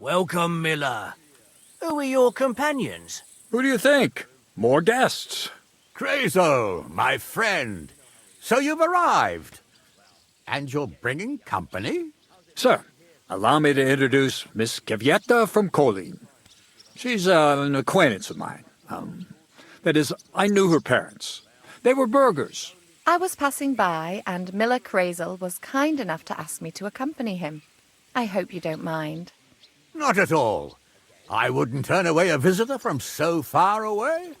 Welcome, Miller. Who are your companions? Who do you think? More guests. Crazo, my friend. So you've arrived. And you're bringing company? Sir, allow me to introduce Miss Kvieta from Kolin. She's an acquaintance of mine. That is, I knew her parents. They were burghers. I was passing by, and Miller Crazel was kind enough to ask me to accompany him. I hope you don't mind. Not at all. I wouldn't turn away a visitor from so far away.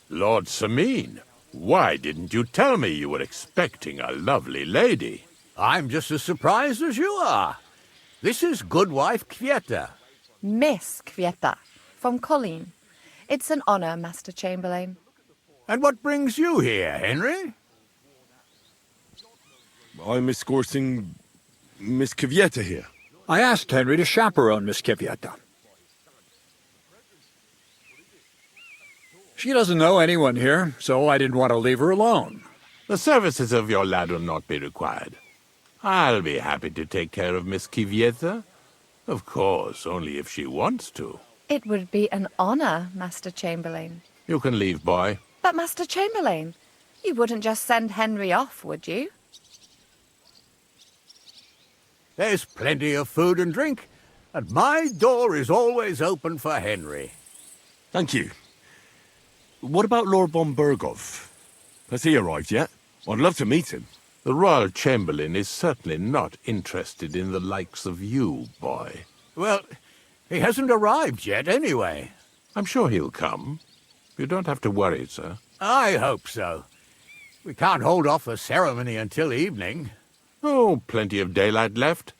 Lord Sameen, why didn't you tell me you were expecting a lovely lady? I'm just as surprised as you are. This is Goodwife Kvieta. Miss Kvieta, from Colleen. It's an honor, Master Chamberlain. And what brings you here, Henry? I'm escorting Miss Kvieta here. I asked Henry to chaperone Miss Kvieta. She doesn't know anyone here, so I didn't want to leave her alone. The services of your lad will not be required. I'll be happy to take care of Miss Kvieta. Of course, only if she wants to. It would be an honor, Master Chamberlain. You can leave, boy. But, Master Chamberlain, you wouldn't just send Henry off, would you? There's plenty of food and drink, and my door is always open for Henry. Thank you. What about Lord von Berghoff? Has he arrived yet? I'd love to meet him. The Royal Chamberlain is certainly not interested in the likes of you, boy. Well, he hasn't arrived yet anyway. I'm sure he'll come. You don't have to worry, sir. I hope so. We can't hold off the ceremony until evening. Oh, plenty of daylight left.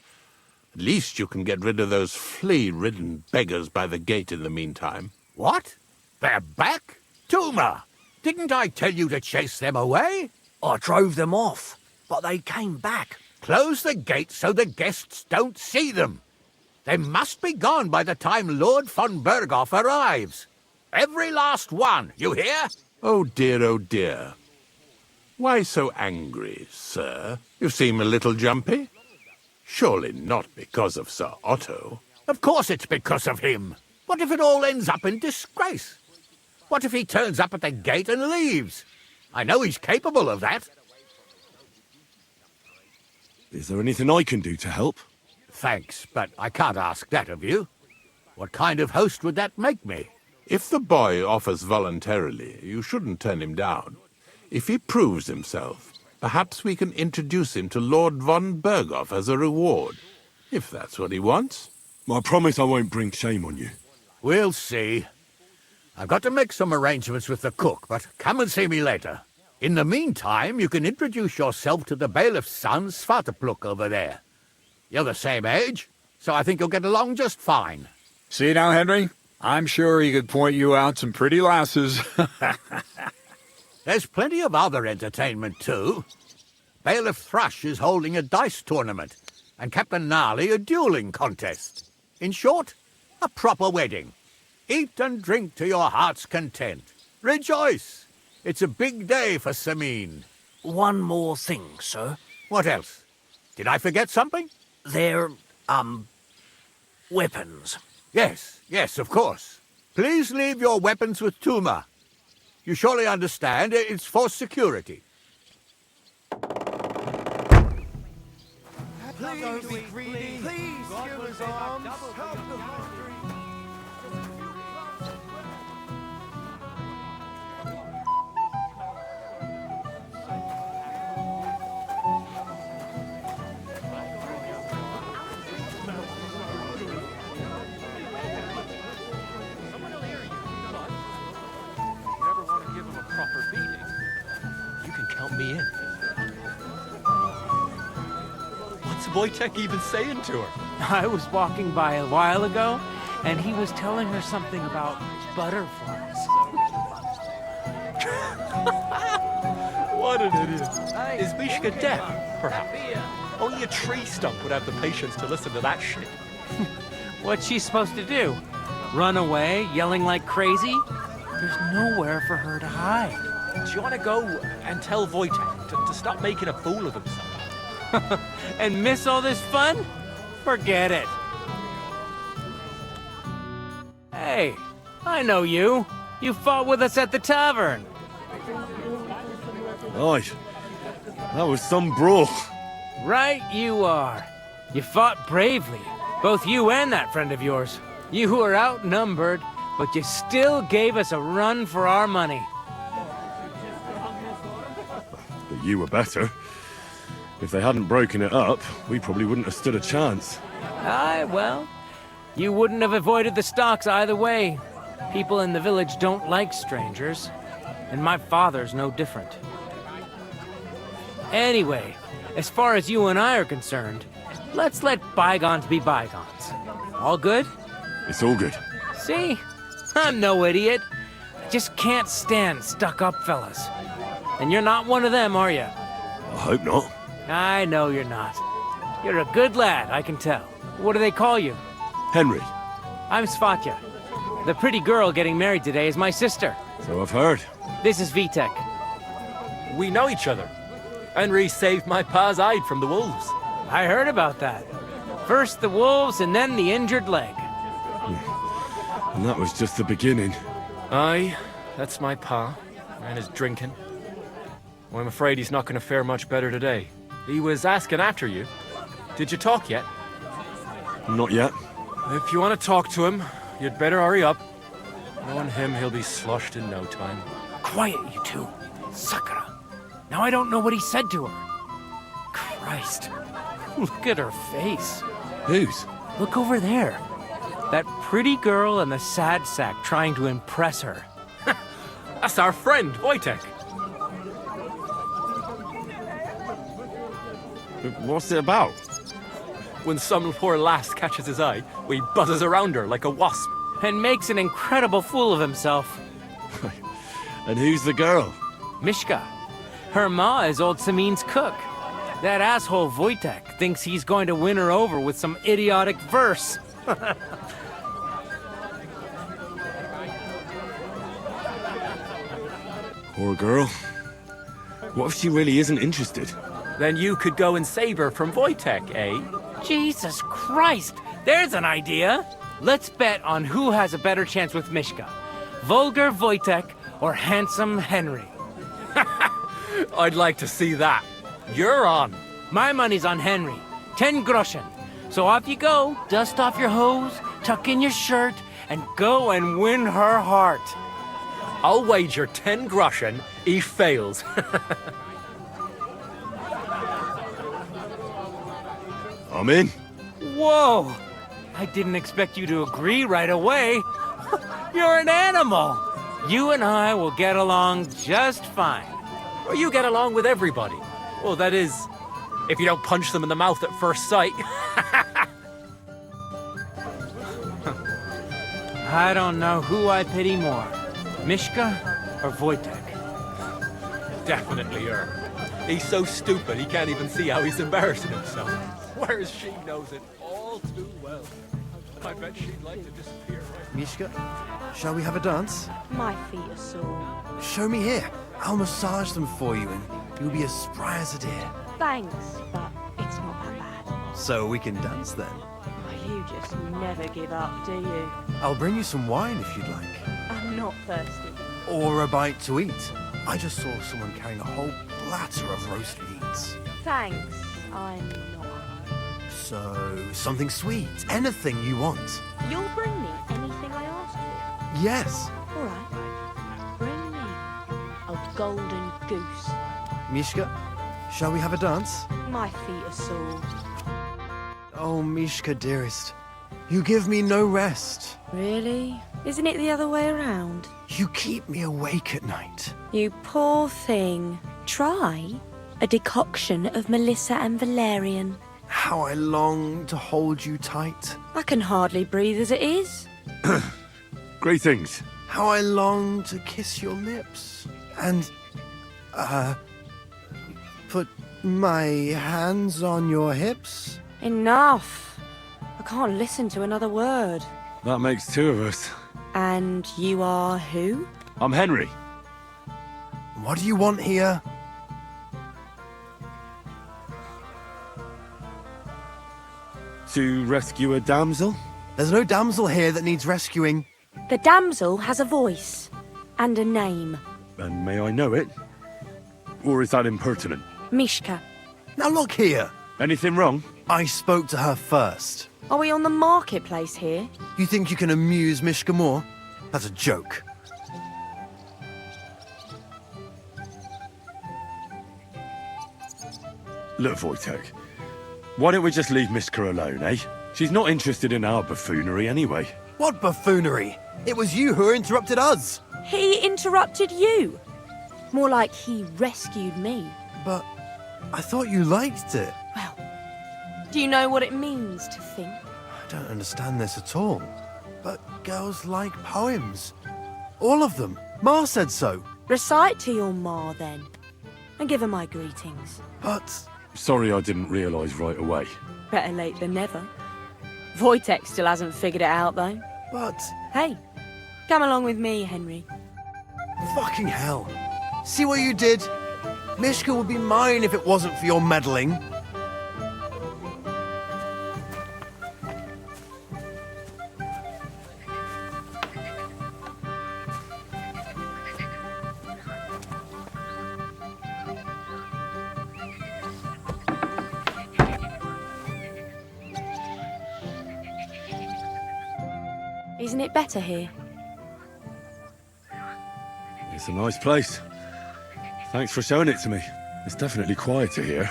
At least you can get rid of those flea-ridden beggars by the gate in the meantime. What? They're back? Tuma! Didn't I tell you to chase them away? I drove them off, but they came back. Close the gate so the guests don't see them. They must be gone by the time Lord von Berghoff arrives. Every last one, you hear? Oh dear, oh dear. Why so angry, sir? You seem a little jumpy. Surely not because of Sir Otto. Of course it's because of him. What if it all ends up in disgrace? What if he turns up at the gate and leaves? I know he's capable of that. Is there anything I can do to help? Thanks, but I can't ask that of you. What kind of host would that make me? If the boy offers voluntarily, you shouldn't turn him down. If he proves himself, perhaps we can introduce him to Lord von Berghoff as a reward, if that's what he wants. I promise I won't bring shame on you. We'll see. I've got to make some arrangements with the cook, but come and see me later. In the meantime, you can introduce yourself to the bailiff's son, Svatopluk, over there. You're the same age, so I think you'll get along just fine. See now, Henry? I'm sure he could point you out some pretty lasses. There's plenty of other entertainment, too. Bailiff Thrush is holding a dice tournament, and Captain Gnarly a dueling contest. In short, a proper wedding. Eat and drink to your heart's content. Rejoice! It's a big day for Sameen. One more thing, sir. What else? Did I forget something? They're, weapons. Yes, of course. Please leave your weapons with Tuma. You surely understand it's for security. Please don't be greedy. Please give us arms. Help the hungry. Me in. What's Wojtek even saying to her? I was walking by a while ago, and he was telling her something about butterflies. What an idiot. Is Mishka deaf, perhaps? Only a tree stump would have the patience to listen to that shit. What's she supposed to do? Run away, yelling like crazy? There's nowhere for her to hide. Do you want to go and tell Wojtek to stop making a fool of himself? And miss all this fun? Forget it. Hey, I know you. You fought with us at the tavern. Aye, that was some brawl. Right you are. You fought bravely, both you and that friend of yours. You were outnumbered, but you still gave us a run for our money. But you were better. If they hadn't broken it up, we probably wouldn't have stood a chance. Aye, well, you wouldn't have avoided the stocks either way. People in the village don't like strangers, and my father's no different. Anyway, as far as you and I are concerned, let's let bygones be bygones. All good? It's all good. See? I'm no idiot. I just can't stand stuck-up fellas. And you're not one of them, are you? I hope not. I know you're not. You're a good lad, I can tell. What do they call you? Henry. I'm Svatya. The pretty girl getting married today is my sister. So I've heard. This is Vitek. We know each other. Henry saved my pa's hide from the wolves. I heard about that. First the wolves and then the injured leg. And that was just the beginning. Aye, that's my pa, and his drinking. Well, I'm afraid he's not going to fare much better today. He was asking after you. Did you talk yet? Not yet. If you want to talk to him, you'd better hurry up. Knowing him, he'll be sloshed in no time. Quiet, you two. Sakura. Now I don't know what he said to her. Christ. Look at her face. Whose? Look over there. That pretty girl and the sad sack trying to impress her. That's our friend, Wojtek. What's it about? When some poor lass catches his eye, he buzzes around her like a wasp. And makes an incredible fool of himself. And who's the girl? Mishka. Her ma is old Samin's cook. That asshole Wojtek thinks he's going to win her over with some idiotic verse. Poor girl. What if she really isn't interested? Then you could go and save her from Wojtek, eh? Jesus Christ! There's an idea! Let's bet on who has a better chance with Mishka. Vulgar Wojtek or handsome Henry. I'd like to see that. You're on. My money's on Henry. 10 groschen. So off you go, dust off your hose, tuck in your shirt, and go and win her heart. I'll wager 10 groschen he fails. I'm in. Whoa! I didn't expect you to agree right away. You're an animal. You and I will get along just fine. Or you get along with everybody. Well, that is, if you don't punch them in the mouth at first sight. I don't know who I pity more, Mishka or Wojtek. Definitely her. He's so stupid he can't even see how he's embarrassing himself. Whereas she knows it all too well. I bet she'd like to disappear right now. Mishka, shall we have a dance? My feet are sore. Show me here. I'll massage them for you and you'll be as spry as a deer. Thanks, but it's not that bad. So we can dance then. You just never give up, do you? I'll bring you some wine if you'd like. I'm not thirsty. Or a bite to eat. I just saw someone carrying a whole platter of roast meats. Thanks, I'm not. So, something sweet. Anything you want. You'll bring me anything I ask for? Yes. All right. Bring me a golden goose. Mishka, shall we have a dance? My feet are sore. Oh, Mishka, dearest. You give me no rest. Really? Isn't it the other way around? You keep me awake at night. You poor thing. Try a decoction of Melissa and Valerian. How I long to hold you tight. I can hardly breathe as it is. Great things. How I long to kiss your lips. And, put my hands on your hips. Enough. I can't listen to another word. That makes two of us. And you are who? I'm Henry. What do you want here? To rescue a damsel? There's no damsel here that needs rescuing. The damsel has a voice and a name. And may I know it? Or is that impertinent? Mishka. Now look here. Anything wrong? I spoke to her first. Are we on the marketplace here? You think you can amuse Mishka more? That's a joke. Look, Wojtek, why don't we just leave Mishka alone, eh? She's not interested in our buffoonery anyway. What buffoonery? It was you who interrupted us. He interrupted you. More like he rescued me. But I thought you liked it. Well, do you know what it means to think? I don't understand this at all. But girls like poems. All of them. Ma said so. Recite to your ma, then. And give her my greetings. But... Sorry I didn't realise right away. Better late than never. Wojtek still hasn't figured it out, though. But... Hey, come along with me, Henry. Fucking hell. See what you did? Mishka would be mine if it wasn't for your meddling. Isn't it better here? It's a nice place. Thanks for showing it to me. It's definitely quieter here.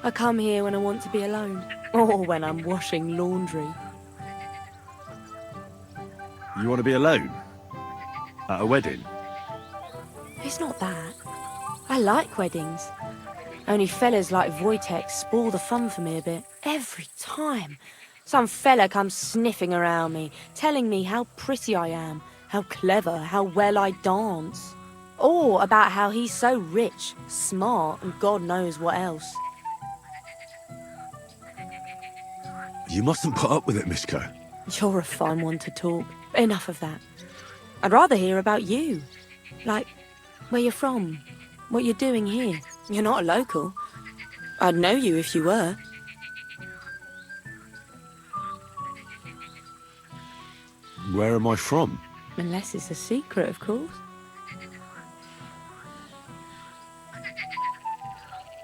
I come here when I want to be alone. Or when I'm washing laundry. You want to be alone? At a wedding? It's not that. I like weddings. Only fellas like Wojtek spoil the fun for me a bit. Every time. Some fella comes sniffing around me, telling me how pretty I am, how clever, how well I dance. Or about how he's so rich, smart, and God knows what else. You mustn't put up with it, Mishka. You're a fine one to talk. Enough of that. I'd rather hear about you. Like, where you're from, what you're doing here. You're not a local. I'd know you if you were. Where am I from? Unless it's a secret, of course.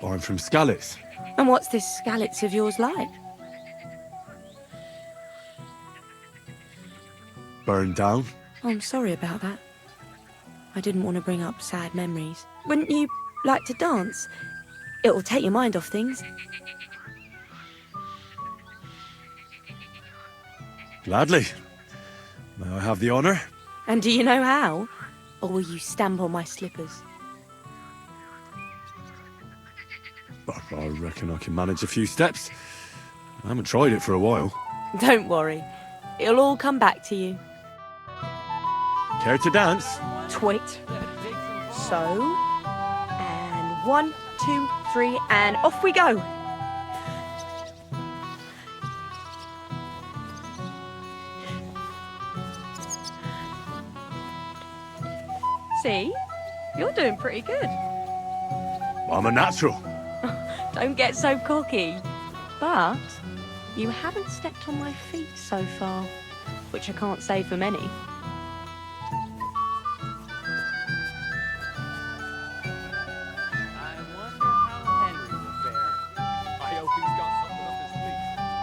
I'm from Skalitz. And what's this Skalitz of yours like? Burned down. Oh, I'm sorry about that. I didn't want to bring up sad memories. Wouldn't you like to dance? It'll take your mind off things. Gladly. May I have the honour? And do you know how? Or will you stamp on my slippers? I reckon I can manage a few steps. I haven't tried it for a while. Don't worry. It'll all come back to you. Care to dance? Twit. So. And 1, 2, 3, and off we go. See? You're doing pretty good. I'm a natural. Don't get so cocky. But you haven't stepped on my feet so far, which I can't say for many. I wonder how Henry will fare. I hope he's got something up his sleeve.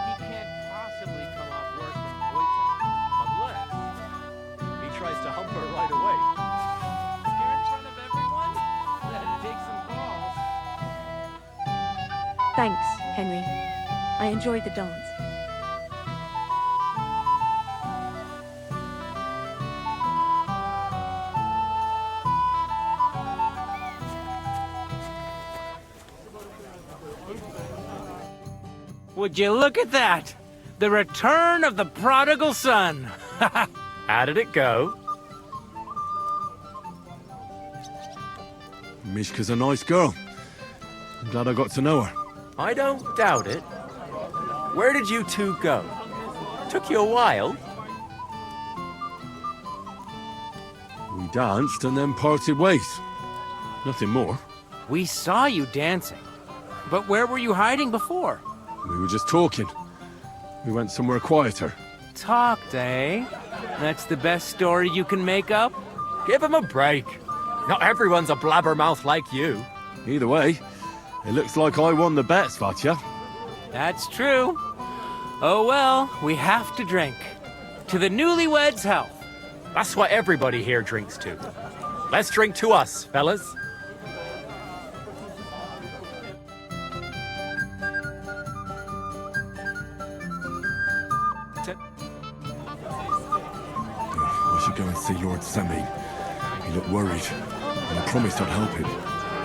He can't possibly come off worse than Wojtek, unless he tries to hump her right away. Here in front of everyone? That'd dig some balls. Thanks, Henry. I enjoyed the dance. Would you look at that? The return of the prodigal son. How did it go? Mishka's a nice girl. I'm glad I got to know her. I don't doubt it. Where did you two go? Took you a while. We danced and then parted ways. Nothing more. We saw you dancing. But where were you hiding before? We were just talking. We went somewhere quieter. Talked, eh? That's the best story you can make up? Give him a break. Not everyone's a blabbermouth like you. Either way, it looks like I won the bet, Svatya. That's true. Oh well, we have to drink. To the newlyweds' health. That's what everybody here drinks to. Let's drink to us, fellas. I should go and see Lord Semi. He looked worried, and I promised I'd help him.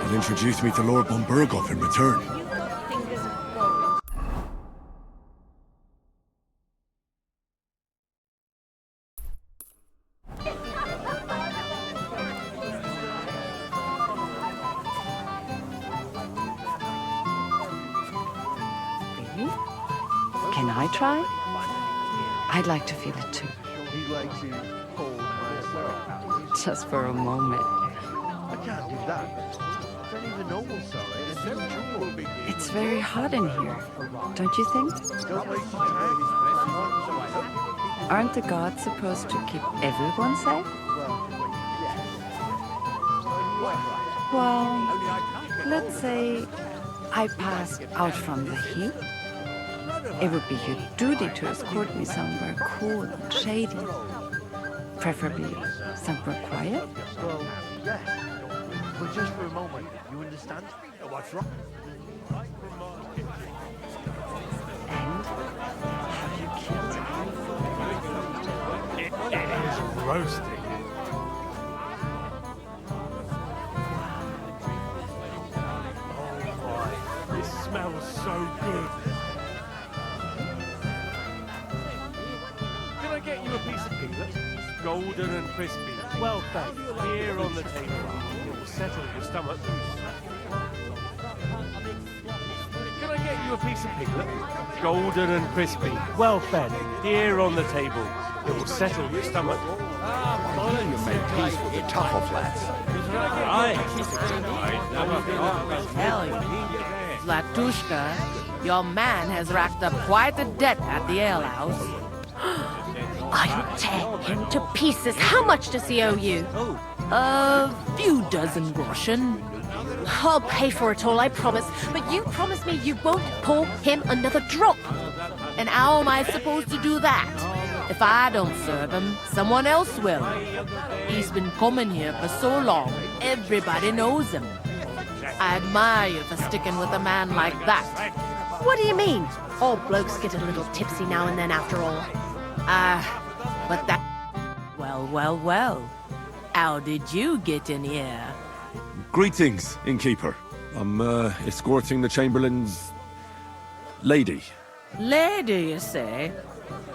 He'll introduce me to Lord von Berghoff in return. Really? Can I try? I'd like to feel it too. Just for a moment. I can't do that. Don't even know what's sorry. It's very hot in here, don't you think? Aren't the gods supposed to keep everyone safe? Well, let's say I passed out from the heat. It would be your duty to escort me somewhere cool and shady. Preferably somewhere quiet. Well, yes. But just for a moment, you understand? What's wrong? And have you killed him? It is roasting. Oh my, this smells so good. Can I get you a piece of peanut? Golden and crispy. Well baked. Here on the table. It will settle your stomach. Can I get you a piece of piglet? Golden and crispy. Well fed. Here on the table. It will settle your stomach. You made peace with the tough lads. Tell you, Flatushka, your man has racked up quite a debt at the alehouse. I'll tear him to pieces. How much does he owe you? A few dozen groschen. I'll pay for it all, I promise. But you promise me you won't pour him another drop. And how am I supposed to do that? If I don't serve him, someone else will. He's been coming here for so long, everybody knows him. I admire you for sticking with a man like that. What do you mean? All blokes get a little tipsy now and then after all. But that... Well. How did you get in here? Greetings, innkeeper. I'm escorting the Chamberlain's lady. Lady, you say?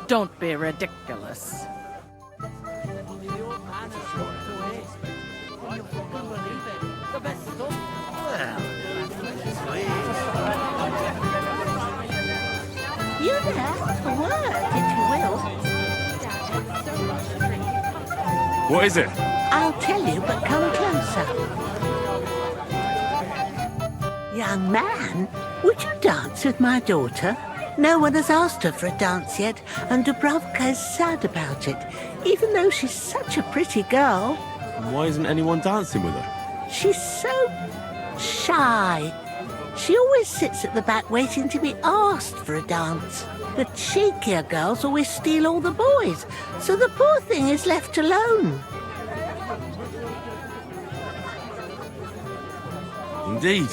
Don't be ridiculous. You're there for work, if you will. What is it? I'll tell you, but come closer. Young man, would you dance with my daughter? No one has asked her for a dance yet, and Dubravka is sad about it, even though she's such a pretty girl. Why isn't anyone dancing with her? She's so shy. She always sits at the back waiting to be asked for a dance. The cheekier girls always steal all the boys, so the poor thing is left alone. Indeed.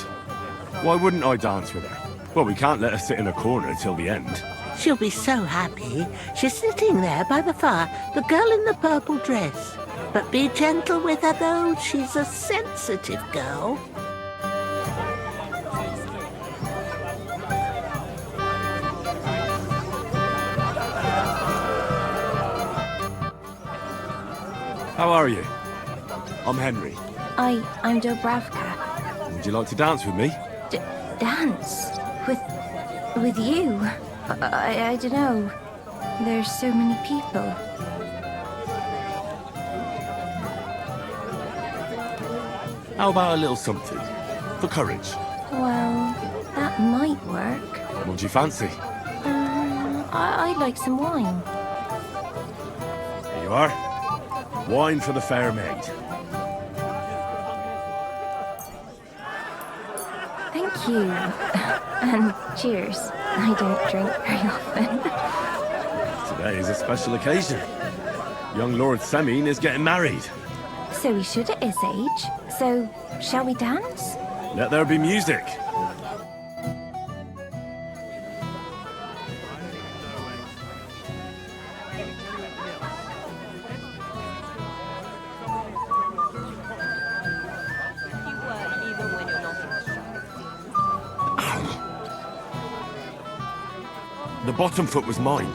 Why wouldn't I dance with her? Well, we can't let her sit in a corner till the end. She'll be so happy. She's sitting there by the fire, the girl in the purple dress. But be gentle with her, though. She's a sensitive girl. How are you? I'm Henry. I'm Dubravka. Would you like to dance with me? Dance? With you? I don't know. There's so many people. How about a little something? For courage. Well, that might work. What do you fancy? I'd like some wine. Here you you are. Wine for the fair maid. Thank you. And cheers. I don't drink very often. Today is a special occasion. Young Lord Semine is getting married. So we should at his age. So, shall we dance? Let there be music. The bottom foot was mine.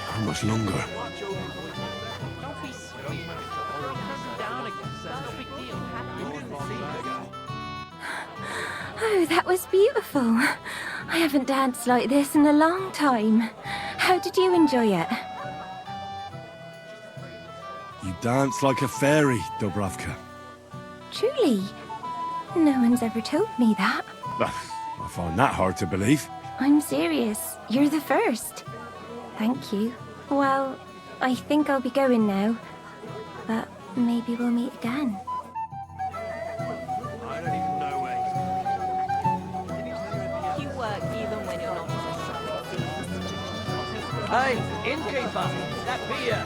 How much longer? Oh, that was beautiful. I haven't danced like this in a long time. How did you enjoy it? You dance like a fairy, Dubravka. Truly? No one's ever told me that. I find that hard to believe. I'm serious. You're the first. Thank you. Well, I think I'll be going now. But maybe we'll meet again. Hey, innkeeper, that beer.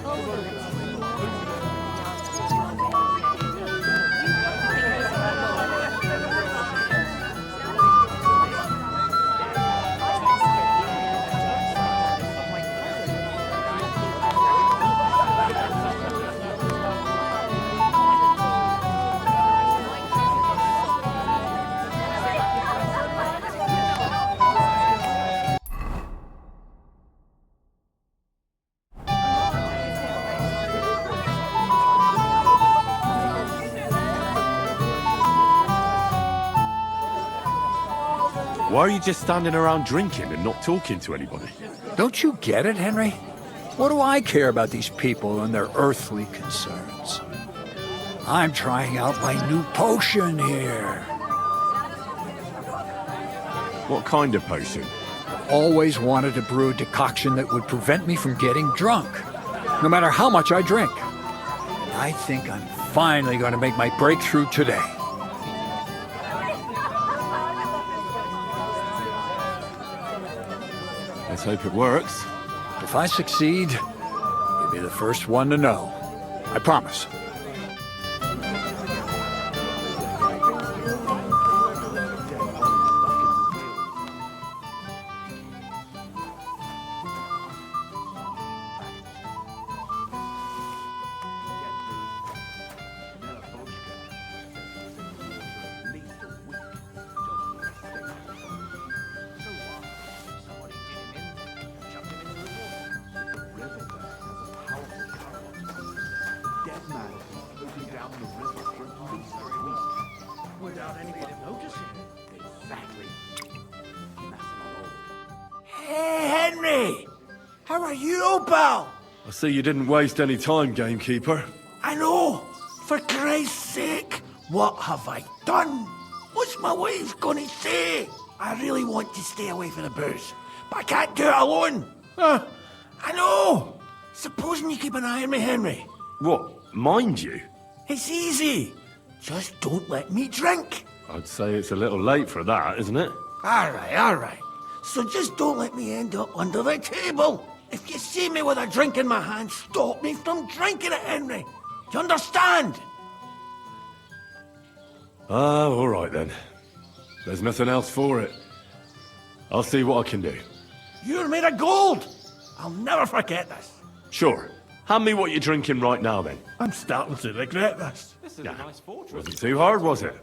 Why are you just standing around drinking and not talking to anybody? Don't you get it, Henry? What do I care about these people and their earthly concerns? I'm trying out my new potion here. What kind of potion? Always wanted to brew a decoction that would prevent me from getting drunk, no matter how much I drink. And I think I'm finally going to make my breakthrough today. Let's hope it works. If I succeed, you'll be the first one to know. I promise. Hey, Henry! How are you, pal? I see you didn't waste any time, gamekeeper. I know! For Christ's sake, what have I done? What's my wife gonna say? I really want to stay away from the booze, but I can't do it alone. I know! Supposing you keep an eye on me, Henry. What, mind you? It's easy. Just don't let me drink. I'd say it's a little late for that, isn't it? All right. So just don't let me end up under the table. If you see me with a drink in my hand, stop me from drinking it, Henry. Do you understand? All right then. There's nothing else for it. I'll see what I can do. You're made of gold. I'll never forget this. Sure. Hand me what you're drinking right now, then. I'm starting to regret this. This is a nice fortress. Wasn't too hard, was it?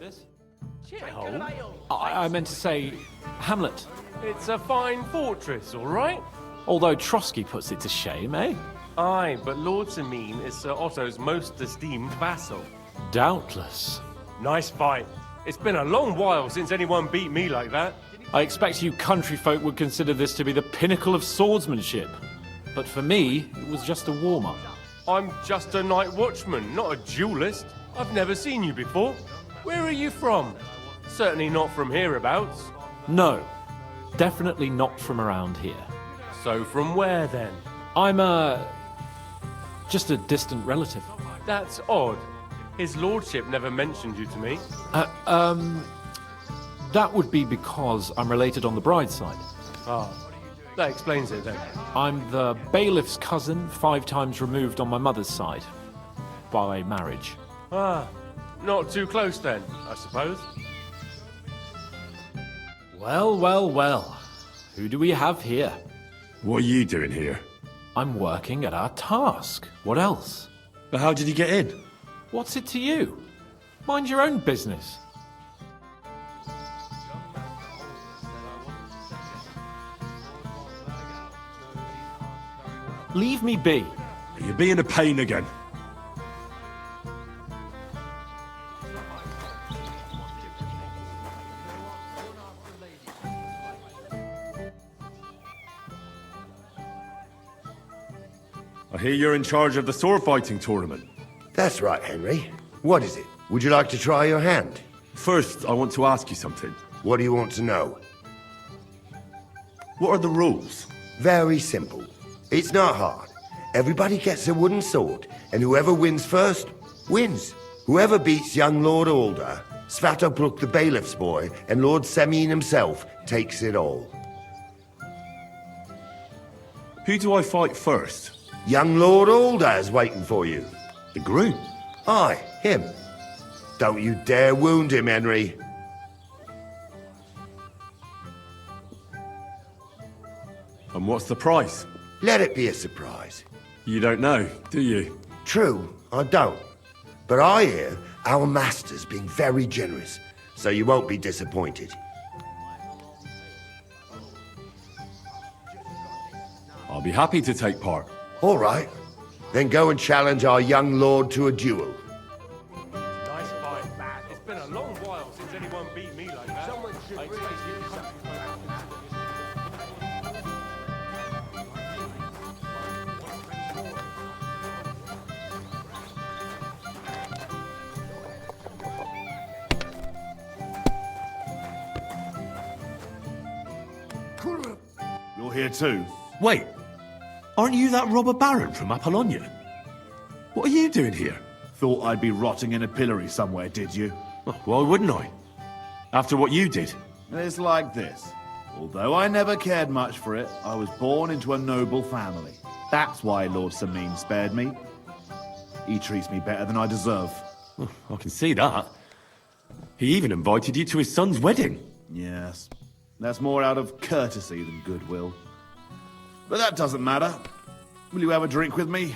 I meant to say Hamlet. It's a fine fortress, all right? Although Trotsky puts it to shame, eh? Aye, but Lord Semine is Sir Otto's most esteemed vassal. Doubtless. Nice fight. It's been a long while since anyone beat me like that. I expect you country folk would consider this to be the pinnacle of swordsmanship. But for me, it was just a warm-up. I'm just a night watchman, not a duelist. I've never seen you before. Where are you from? Certainly not from hereabouts. No, definitely not from around here. So from where then? I'm just a distant relative. That's odd. His lordship never mentioned you to me. That would be because I'm related on the bride's side. Ah, that explains it then. I'm the bailiff's cousin, 5 times removed on my mother's side. By marriage. Ah, not too close then, I suppose. Well, well, well. Who do we have here? What are you doing here? I'm working at our task. What else? But how did you get in? What's it to you? Mind your own business. Leave me be. You're being a pain again. I hear you're in charge of the sword fighting tournament. That's right, Henry. What is it? Would you like to try your hand? First, I want to ask you something. What do you want to know? What are the rules? Very simple. It's not hard. Everybody gets a wooden sword, and whoever wins first, wins. Whoever beats young Lord Alder, Svatopluk the bailiff's boy, and Lord Semyon himself takes it all. Who do I fight first? Young Lord Alder is waiting for you. The groom? Aye, him. Don't you dare wound him, Henry. And what's the price? Let it be a surprise. You don't know, do you? True, I don't. But I hear our master's being very generous, so you won't be disappointed. I'll be happy to take part. All right. Then go and challenge our young lord to a duel. Nice fight. It's been a long while since anyone beat me like that. Someone should You're here too? Wait, aren't you that robber baron from Apollonia? What are you doing here? Thought I'd be rotting in a pillory somewhere, did you? Oh, why wouldn't I? After what you did. It's like this. Although I never cared much for it, I was born into a noble family. That's why Lord Semyon spared me. He treats me better than I deserve. Oh, I can see that. He even invited you to his son's wedding. Yes. That's more out of courtesy than goodwill. But that doesn't matter. Will you have a drink with me?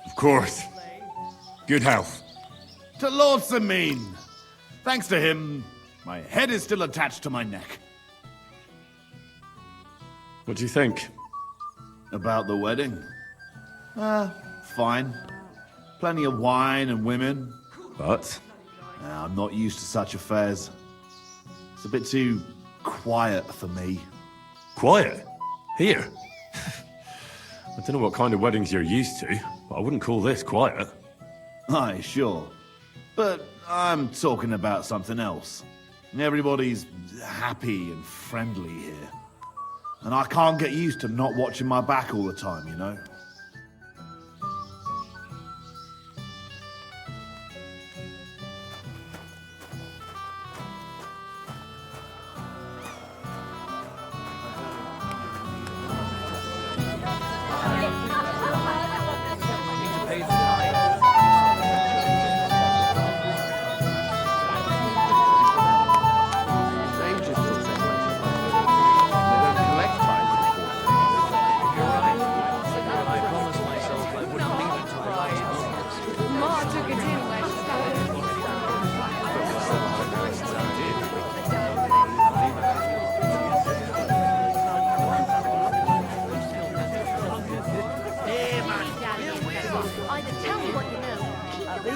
Of course. Good health. To Lord Semyon. Thanks to him, my head is still attached to my neck. What do you think? About the wedding? Fine. Plenty of wine and women. But? I'm not used to such affairs. It's a bit too quiet for me. Quiet? Here? I don't know what kind of weddings you're used to, but I wouldn't call this quiet. Aye, sure. But I'm talking about something else. Everybody's happy and friendly here. And I can't get used to not watching my back all the time, you know? The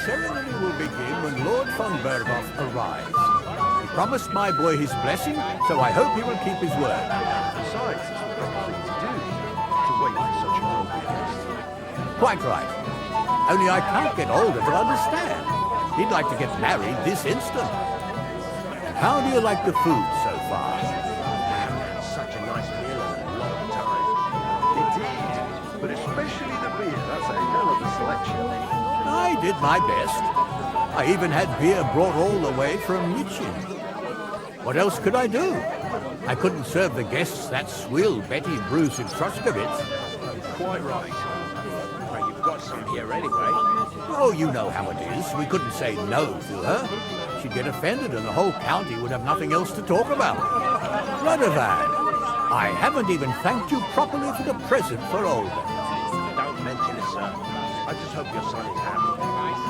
ceremony will begin when Lord von Berghoff arrives. He promised my boy his blessing, so I hope he will keep his word. Besides, it's the proper thing to do, to wait for such a noble guest. Quite right. Only I can't get older to understand. He'd like to get married this instant. How do you like the food so far? Such a nice meal in a long time. Indeed. But especially the beer, that's a hell of a selection. I did my best. I even had beer brought all the way from München. What else could I do? I couldn't serve the guests that swill Betty brews in Troskowitz. Quite right. Well, you've got some here anyway. Oh, you know how it is. We couldn't say no to her. She'd get offended and the whole county would have nothing else to talk about. Radovan, I haven't even thanked you properly for the present for Olga. Don't mention it, sir. I just hope your son is happy.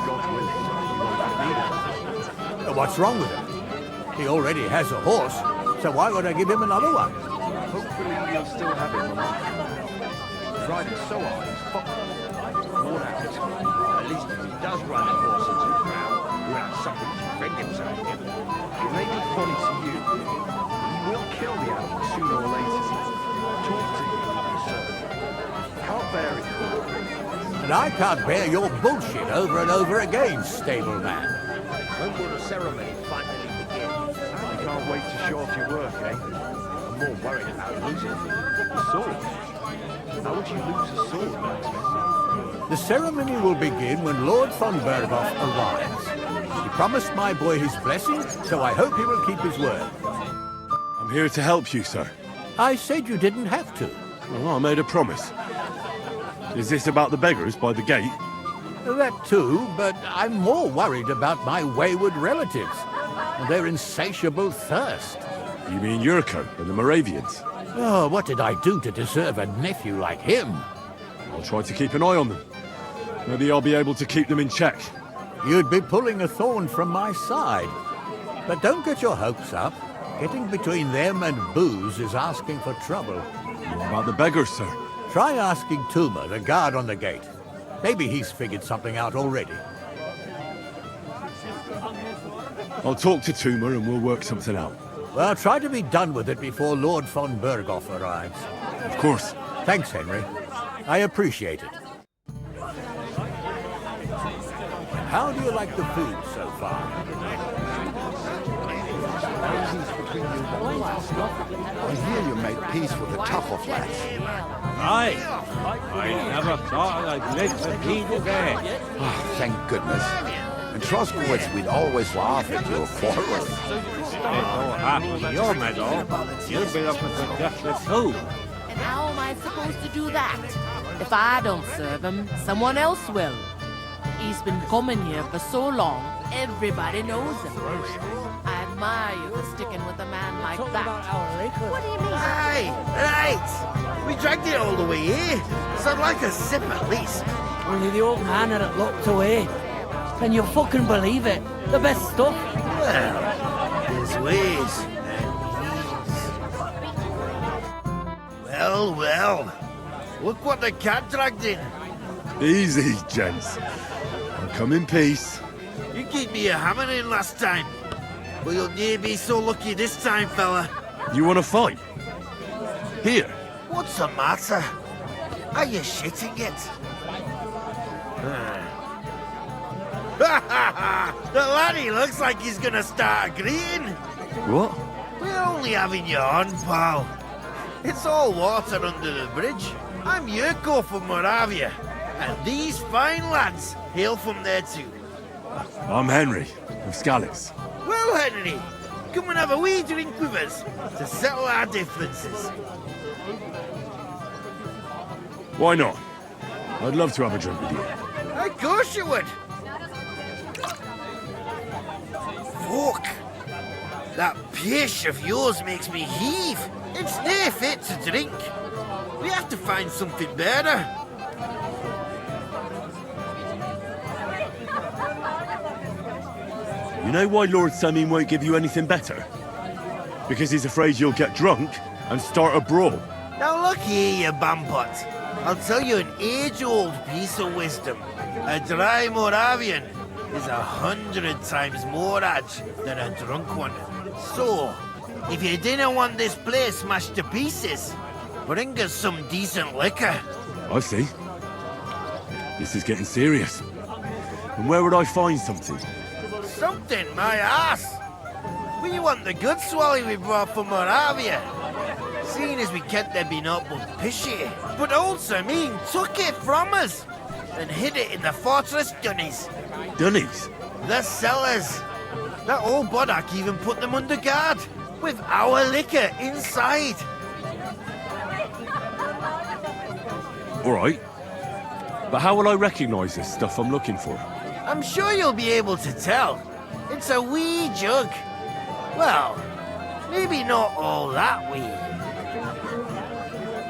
God willing, you won't need it. What's wrong with him? He already has a horse, so why would I give him another one? Hopefully you'll still have him a month. He's riding so hard, he's fucked. More that, at least if he does run a horse into the ground, he'll have something to defend himself with. It may be funny to you, but he will kill the animal sooner or later. Talk to him, sir. Can't bear it. And I can't bear your bullshit over and over again, stable man. When will the ceremony finally begin? You can't wait to show off your work, eh? I'm more worried about losing the sword. How would you lose a sword, Maximus? The ceremony will begin when Lord von Berghoff arrives. He promised my boy his blessing, so I hope he will keep his word. I'm here to help you, sir. I said you didn't have to. Well, I made a promise. Is this about the beggars by the gate? That too, but I'm more worried about my wayward relatives and their insatiable thirst. You mean Yurko and the Moravians? Oh, what did I do to deserve a nephew like him? I'll try to keep an eye on them. Maybe I'll be able to keep them in check. You'd be pulling a thorn from my side. But don't get your hopes up. Getting between them and booze is asking for trouble. What about the beggars, sir? Try asking Tuma, the guard on the gate. Maybe he's figured something out already. I'll talk to Tuma and we'll work something out. Well, try to be done with it before Lord von Berghoff arrives. Of course. Thanks, Henry. I appreciate it. How do you like the food so far? I hear you made peace with the Tuchoff lads. Aye. I never thought I'd live to see the day. Oh, thank goodness. In Troskowitz, we'd always laugh at your quarrel. It don't happen to your meadow. You'd be looking for justice too. And how am I supposed to do that? If I don't serve him, someone else will. He's been coming here for so long, everybody knows him. I admire you for sticking with a man like that. What do you mean? Aye, right. We dragged it all the way here, so I'd like a sip at least. Only the old man had it locked away. Can you fucking believe it? The best stuff. Well, there's ways and means. Well, well. Look what the cat dragged in. Easy, gents. I'll come in peace. You gave me a hammer in last time. But you'll near be so lucky this time, fella. You want to fight? Here. What's the matter? Are you shitting it? The laddie looks like he's gonna start agreeing. What? We're only having you on, pal. It's all water under the bridge. I'm Yurko from Moravia, and these fine lads hail from there too. I'm Henry, of Scalix. Well, Henry, come and have a wee drink with us to settle our differences. Why not? I'd love to have a drink with you. Of course you would. Fuck. That pish of yours makes me heave. It's near fit to drink. We have to find something better. You know why Lord Samin won't give you anything better? Because he's afraid you'll get drunk and start a brawl. Now look here, you bumpot. I'll tell you an age-old piece of wisdom. A dry Moravian is 100 times more raj than a drunk one. So, if you didn't want this place smashed to pieces, bring us some decent liquor. I see. This is getting serious. And where would I find something? Something, my ass! We want the good swally we brought from Moravia. Seeing as we can't there be not but pishy. But old Samin took it from us and hid it in the fortress dunnies. Dunnies? The cellars. That old Boddock even put them under guard, with our liquor inside. All right. But how will I recognize this stuff I'm looking for? I'm sure you'll be able to tell. It's a wee jug. Well, maybe not all that wee.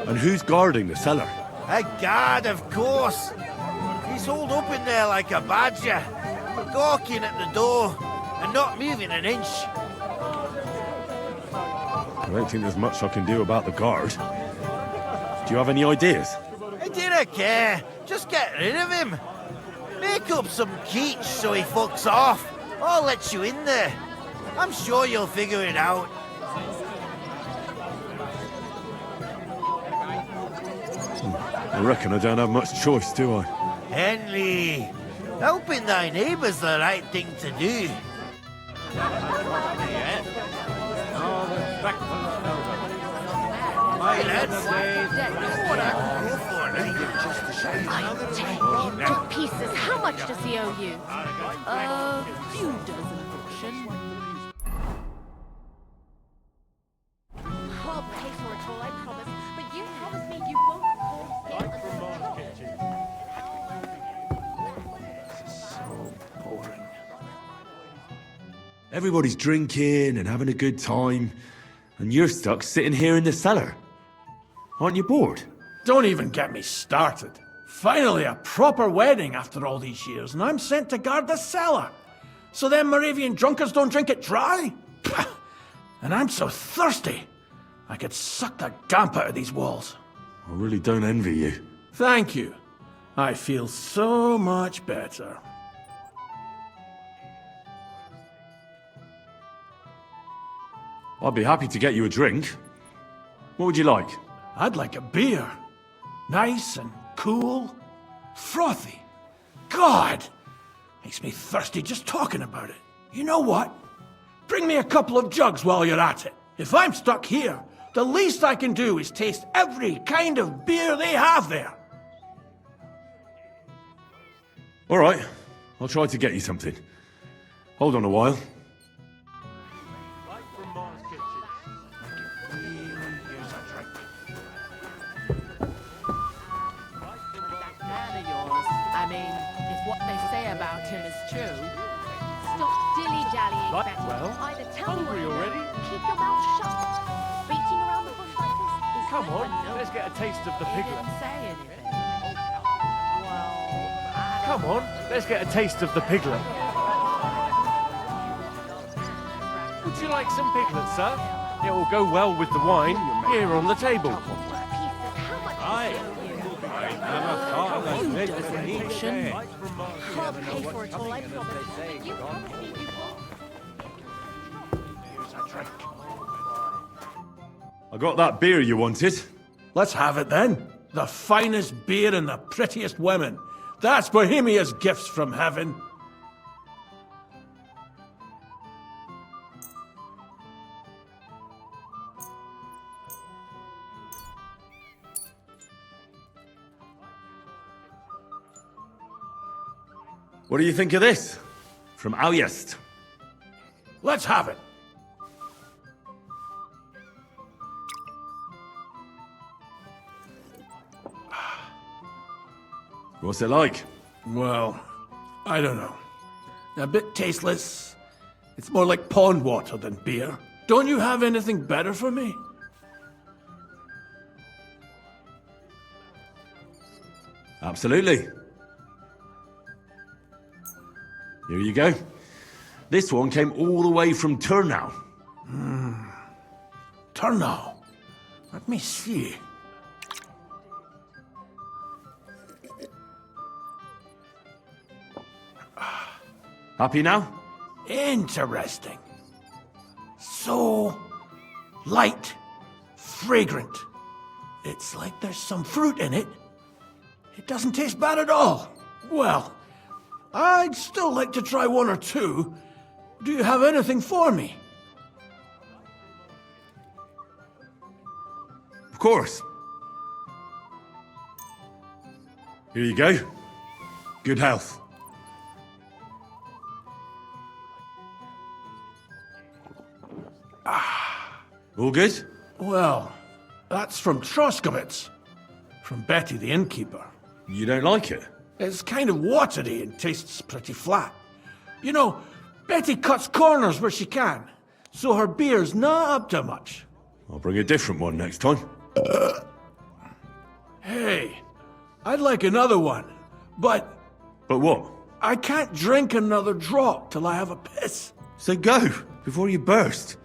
And who's guarding the cellar? A guard, of course. He's holed up in there like a badger, gawking at the door and not moving an inch. I don't think there's much I can do about the guard. Do you have any ideas? I didn't care. Just get rid of him. Make up some keech so he fucks off. I'll let you in there. I'm sure you'll figure it out. I reckon I don't have much choice, do I? Henry, helping thy neighbour's the right thing to do. My lads, what I go for, I tear him to pieces. How much does he owe you? A few dozen portion. I'll pay for it all, I promise. But you promise me you won't call him So boring. Everybody's drinking and having a good time, and you're stuck sitting here in the cellar. Aren't you bored? Don't even get me started. Finally a proper wedding after all these years, and I'm sent to guard the cellar. So them Moravian drunkards don't drink it dry? And I'm so thirsty, I could suck the damp out of these walls. I really don't envy you. Thank you. I feel so much better. I'd be happy to get you a drink. What would you like? I'd like a beer. Nice and cool. Frothy. God! Makes me thirsty just talking about it. You know what? Bring me a couple of jugs while you're at it. If I'm stuck here, the least I can do is taste every kind of beer they have there. All right, I'll try to get you something. Hold on a while. man of yours. I mean, if what they say about him is true. Stop dilly-dallying, Right, Betty. well, Either tell me hungry what you know, already? keep your mouth shut. Beating around the bush like this is Come never on, no let's get a taste of the He piglet. didn't say anything. Come on, let's get a taste of the piglet. Would you like some piglet, sir? It will go well with the wine here on the table. Aye. You doesn't portion. I'll pay for it all, I promise. But you promise me you won't. I got that beer you wanted. Let's have it then. The finest beer and the prettiest women. That's Bohemia's gifts from heaven. What do you think of this? From Alyest. Let's have it. What's it like? Well, I don't know. A bit tasteless. It's more like pond water than beer. Don't you have anything better for me? Absolutely. Here you go. This one came all the way from Turnau. Turnau. Let me see. Happy now? Interesting. So light, fragrant. It's like there's some fruit in it. It doesn't taste bad at all. Well, I'd still like to try one or two. Do you have anything for me? Of course. Here you go. Good health. All good? Well, that's from Troskowitz. From Betty the innkeeper. You don't like it? It's kind of watery and tastes pretty flat. You know, Betty cuts corners where she can, so her beer's not up to much. I'll bring a different one next time. Hey, I'd like another one, but... But what? I can't drink another drop till I have a piss. So go, before you burst.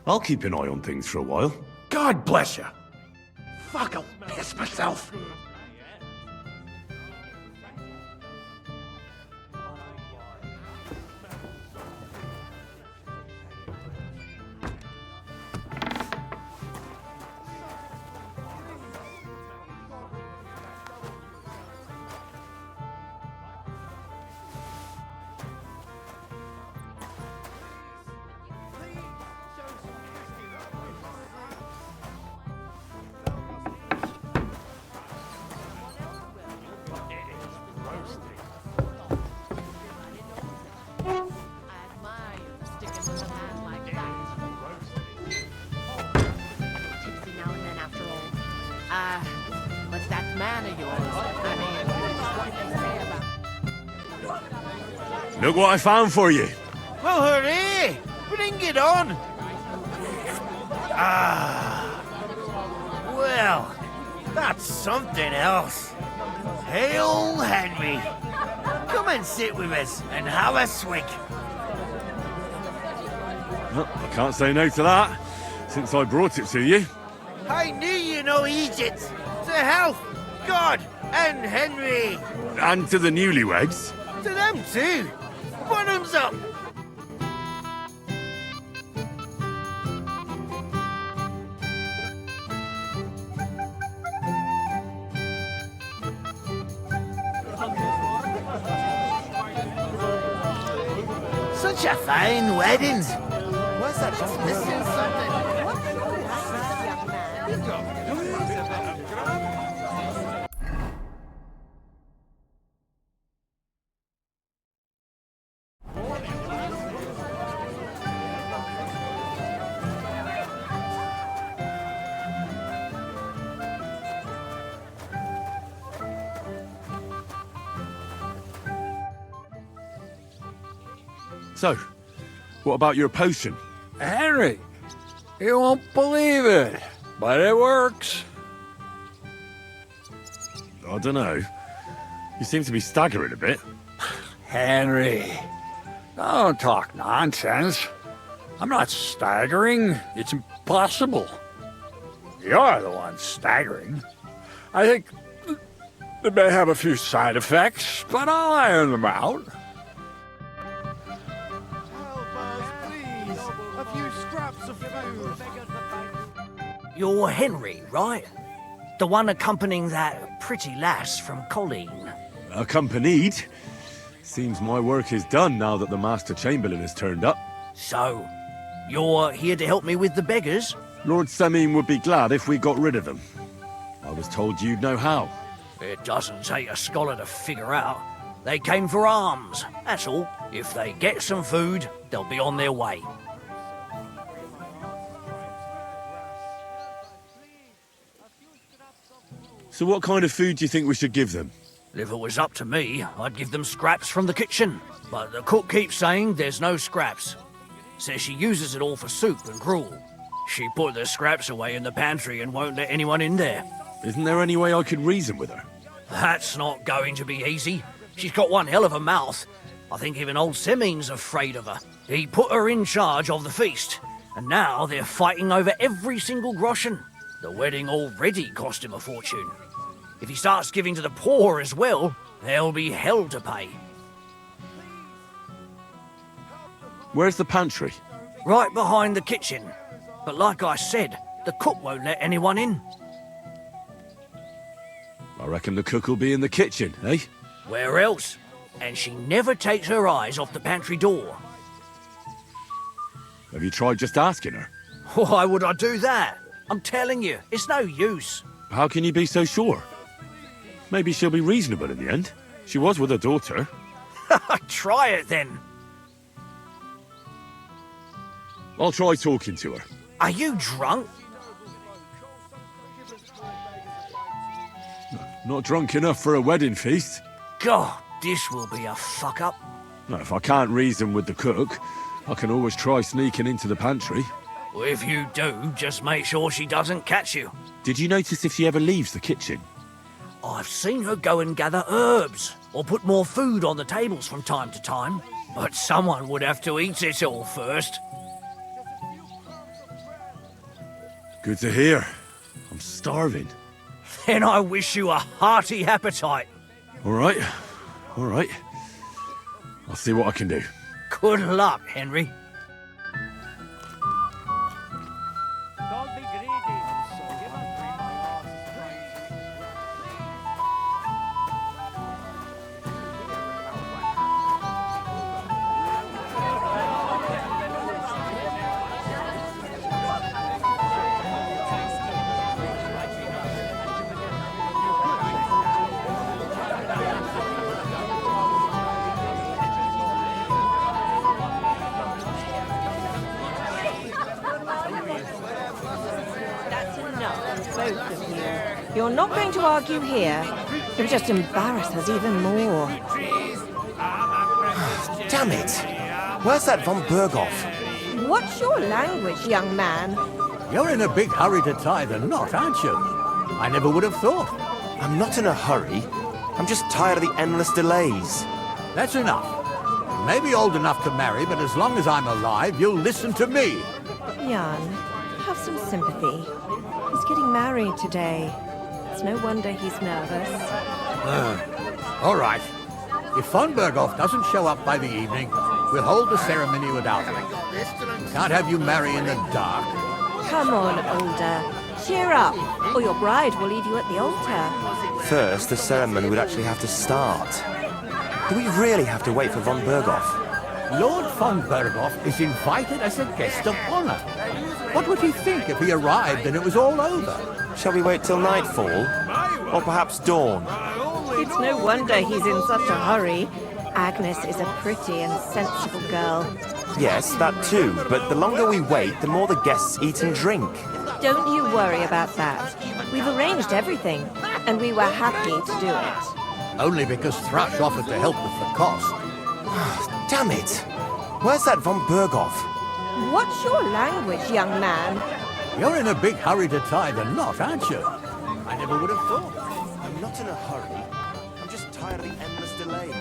I'll keep an eye on things for a while. God bless you. Fuck, I'll piss myself. What's that man of yours? I mean, what they say about... Look what I found for you. Well, hooray! Bring it on! Well, that's something else. Hail, Henry! Come and sit with us and have a swig. Well, I can't say no to that, since I brought it to you. I knew you know Egypt. To health, God, and Henry. And to the newlyweds. To them too. Bottoms up. Such a fine wedding. Was that just missing something? So, what about your potion? Henry, you won't believe it, but it works. I don't know. You seem to be staggering a bit. Henry, don't talk nonsense. I'm not staggering. It's impossible. You're the one staggering. I think they may have a few side effects, but I'll iron them out. You're Henry, right? The one accompanying that pretty lass from Colleen. Accompanied? Seems my work is done now that the Master Chamberlain has turned up. So, you're here to help me with the beggars? Lord Semine would be glad if we got rid of them. I was told you'd know how. It doesn't take a scholar to figure out. They came for alms, that's all. If they get some food, they'll be on their way. So what kind of food do you think we should give them? If it was up to me, I'd give them scraps from the kitchen. But the cook keeps saying there's no scraps. Says she uses it all for soup and gruel. She put the scraps away in the pantry and won't let anyone in there. Isn't there any way I could reason with her? That's not going to be easy. She's got one hell of a mouth. I think even old Semine's afraid of her. He put her in charge of the feast, and now they're fighting over every single groschen. The wedding already cost him a fortune. If he starts giving to the poor as well, there'll be hell to pay. Where's the pantry? Right behind the kitchen. But like I said, the cook won't let anyone in. I reckon the cook will be in the kitchen, eh? Where else? And she never takes her eyes off the pantry door. Have you tried just asking her? Why would I do that? I'm telling you, it's no use. How can you be so sure? Maybe she'll be reasonable in the end. She was with her daughter. Try it then. I'll try talking to her. Are you drunk? Not drunk enough for a wedding feast. God, this will be a fuck-up. Now, if I can't reason with the cook, I can always try sneaking into the pantry. Well, if you do, just make sure she doesn't catch you. Did you notice if she ever leaves the kitchen? I've seen her go and gather herbs, or put more food on the tables from time to time. But someone would have to eat it all first. Good to hear. I'm starving. Then I wish you a hearty appetite. All right. All right. I'll see what I can do. Good luck, Henry. Don't be greedy. That's enough, both of you. You're not going to argue here. It would just embarrass us even more. Damn it! Where's that von Berghoff? What's your language, young man? You're in a big hurry to tie the knot, aren't you? I never would have thought. I'm not in a hurry. I'm just tired of the endless delays. That's enough. You may be old enough to marry, but as long as I'm alive, you'll listen to me. Jan, have some sympathy. He's getting married today. It's no wonder he's nervous. All right. If von Berghoff doesn't show up by the evening, we'll hold the ceremony without him. Can't have you marry in the dark. Come on, Older. Cheer up, or your bride will leave you at the altar. First, the ceremony would actually have to start. Do we really have to wait for von Berghoff? Lord von Berghoff is invited as a guest of honor. What would he think if he arrived and it was all over? Shall we wait till nightfall? Or perhaps dawn? It's no wonder he's in such a hurry. Agnes is a pretty and sensible girl. Yes, that too, but the longer we wait, the more the guests eat and drink. Don't you worry about that. We've arranged everything, and we were happy to do it. Only because Thrush offered to help with the cost. Damn it! Where's that von Berghoff? What's your language, young man? You're in a big hurry to tie the knot, aren't you? I never would have thought. I'm not in a hurry. I'm just tired of the endless delays.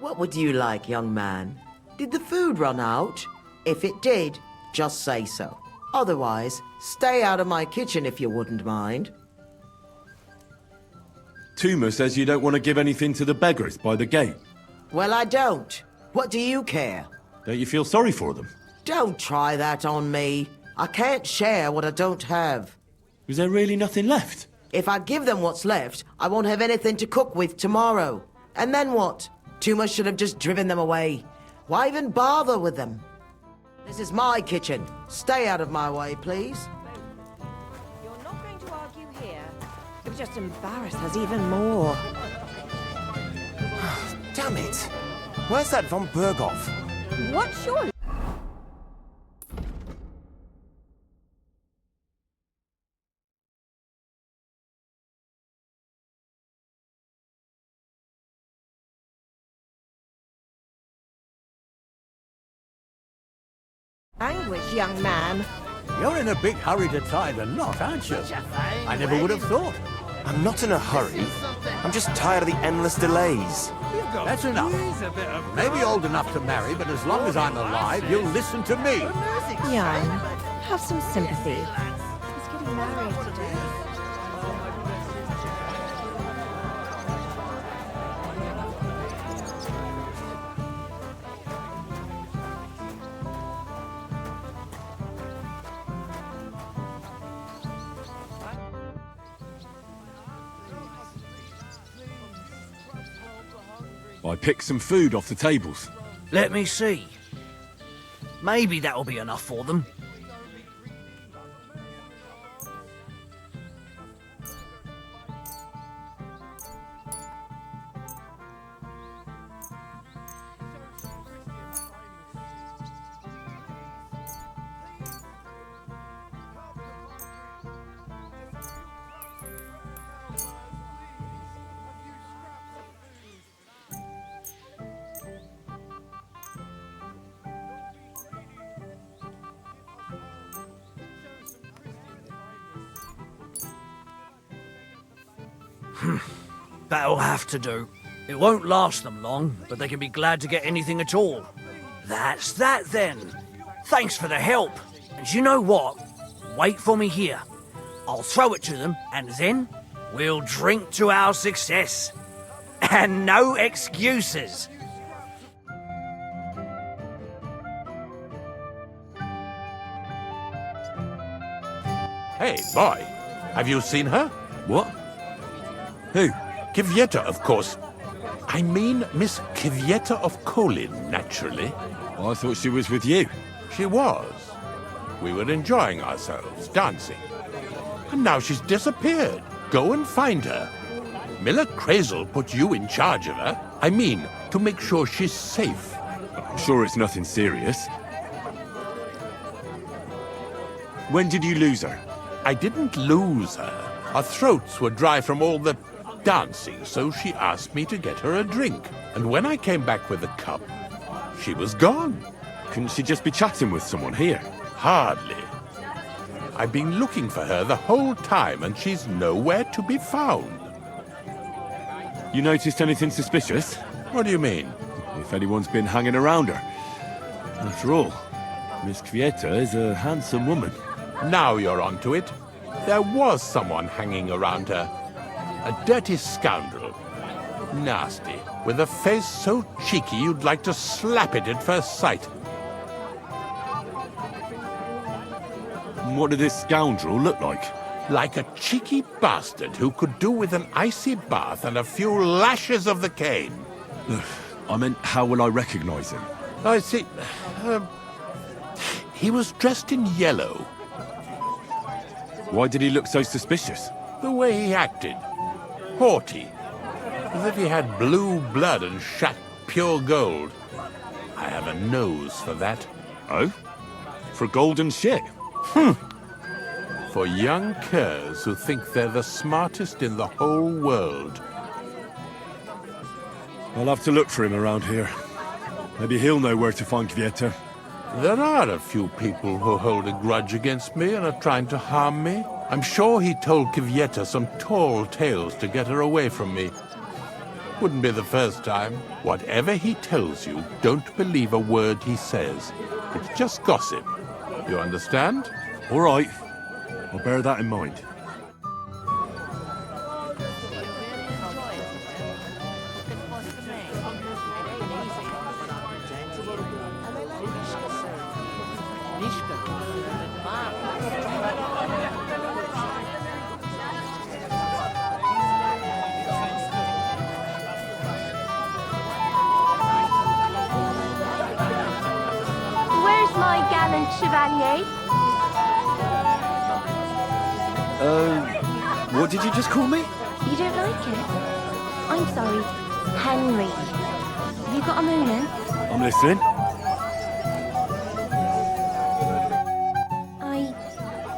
What would you like, young man? Did the food run out? If it did, just say so. Otherwise, stay out of my kitchen if you wouldn't mind. Tuma says you don't want to give anything to the beggars by the gate. Well, I don't. What do you care? Don't you feel sorry for them? Don't try that on me. I can't share what I don't have. Is there really nothing left? If I give them what's left, I won't have anything to cook with tomorrow. And then what? Tuma should have just driven them away. Why even bother with them? This is my kitchen. Stay out of my way, please. You're not going to argue here. It would just embarrass us even more. Damn it! Where's that von Berghoff? What's your... language, young man? You're in a big hurry to tie the knot, aren't you? I never would have thought. I'm not in a hurry. I'm just tired of the endless delays. That's enough. Maybe old enough to marry, but as long as I'm alive, you'll listen to me. Jan, have some sympathy. He's getting married today. I picked some food off the tables. Let me see. Maybe that'll be enough for them. That'll have to do. It won't last them long, but they can be glad to get anything at all. That's that then. Thanks for the help. And you know what? Wait for me here. I'll throw it to them, and then we'll drink to our success. And no excuses. Hey, boy. Have you seen her? What? Who? Kvyetta, of course. I mean Miss Kvyetta of Kolin, naturally. I thought she was with you. She was. We were enjoying ourselves, dancing. And now she's disappeared. Go and find her. Miller Crazel put you in charge of her. I mean, to make sure she's safe. I'm sure it's nothing serious. When did you lose her? I didn't lose her. Our throats were dry from all the dancing, so she asked me to get her a drink. And when I came back with a cup, she was gone. Couldn't she just be chatting with someone here? Hardly. I've been looking for her the whole time, and she's nowhere to be found. You noticed anything suspicious? What do you mean? If anyone's been hanging around her. After all, Miss Kvyetta is a handsome woman. Now you're onto it. There was someone hanging around her. A dirty scoundrel. Nasty. With a face so cheeky you'd like to slap it at first sight. What did this scoundrel look like? Like a cheeky bastard who could do with an icy bath and a few lashes of the cane. I meant, how will I recognize him? I see. He was dressed in yellow. Why did he look so suspicious? The way he acted. Haughty. As if he had blue blood and shat pure gold. I have a nose for that. Oh? For gold and shit? For young curs who think they're the smartest in the whole world. I'll have to look for him around here. Maybe he'll know where to find Kvyetta. There are a few people who hold a grudge against me and are trying to harm me. I'm sure he told Kvyetta some tall tales to get her away from me. Wouldn't be the first time. Whatever he tells you, don't believe a word he says. It's just gossip. You understand? All right. I'll bear that in mind. Where's my gallant chevalier? What did you just call me? You don't like it? I'm sorry. Henry. Have you got a moment? I'm listening.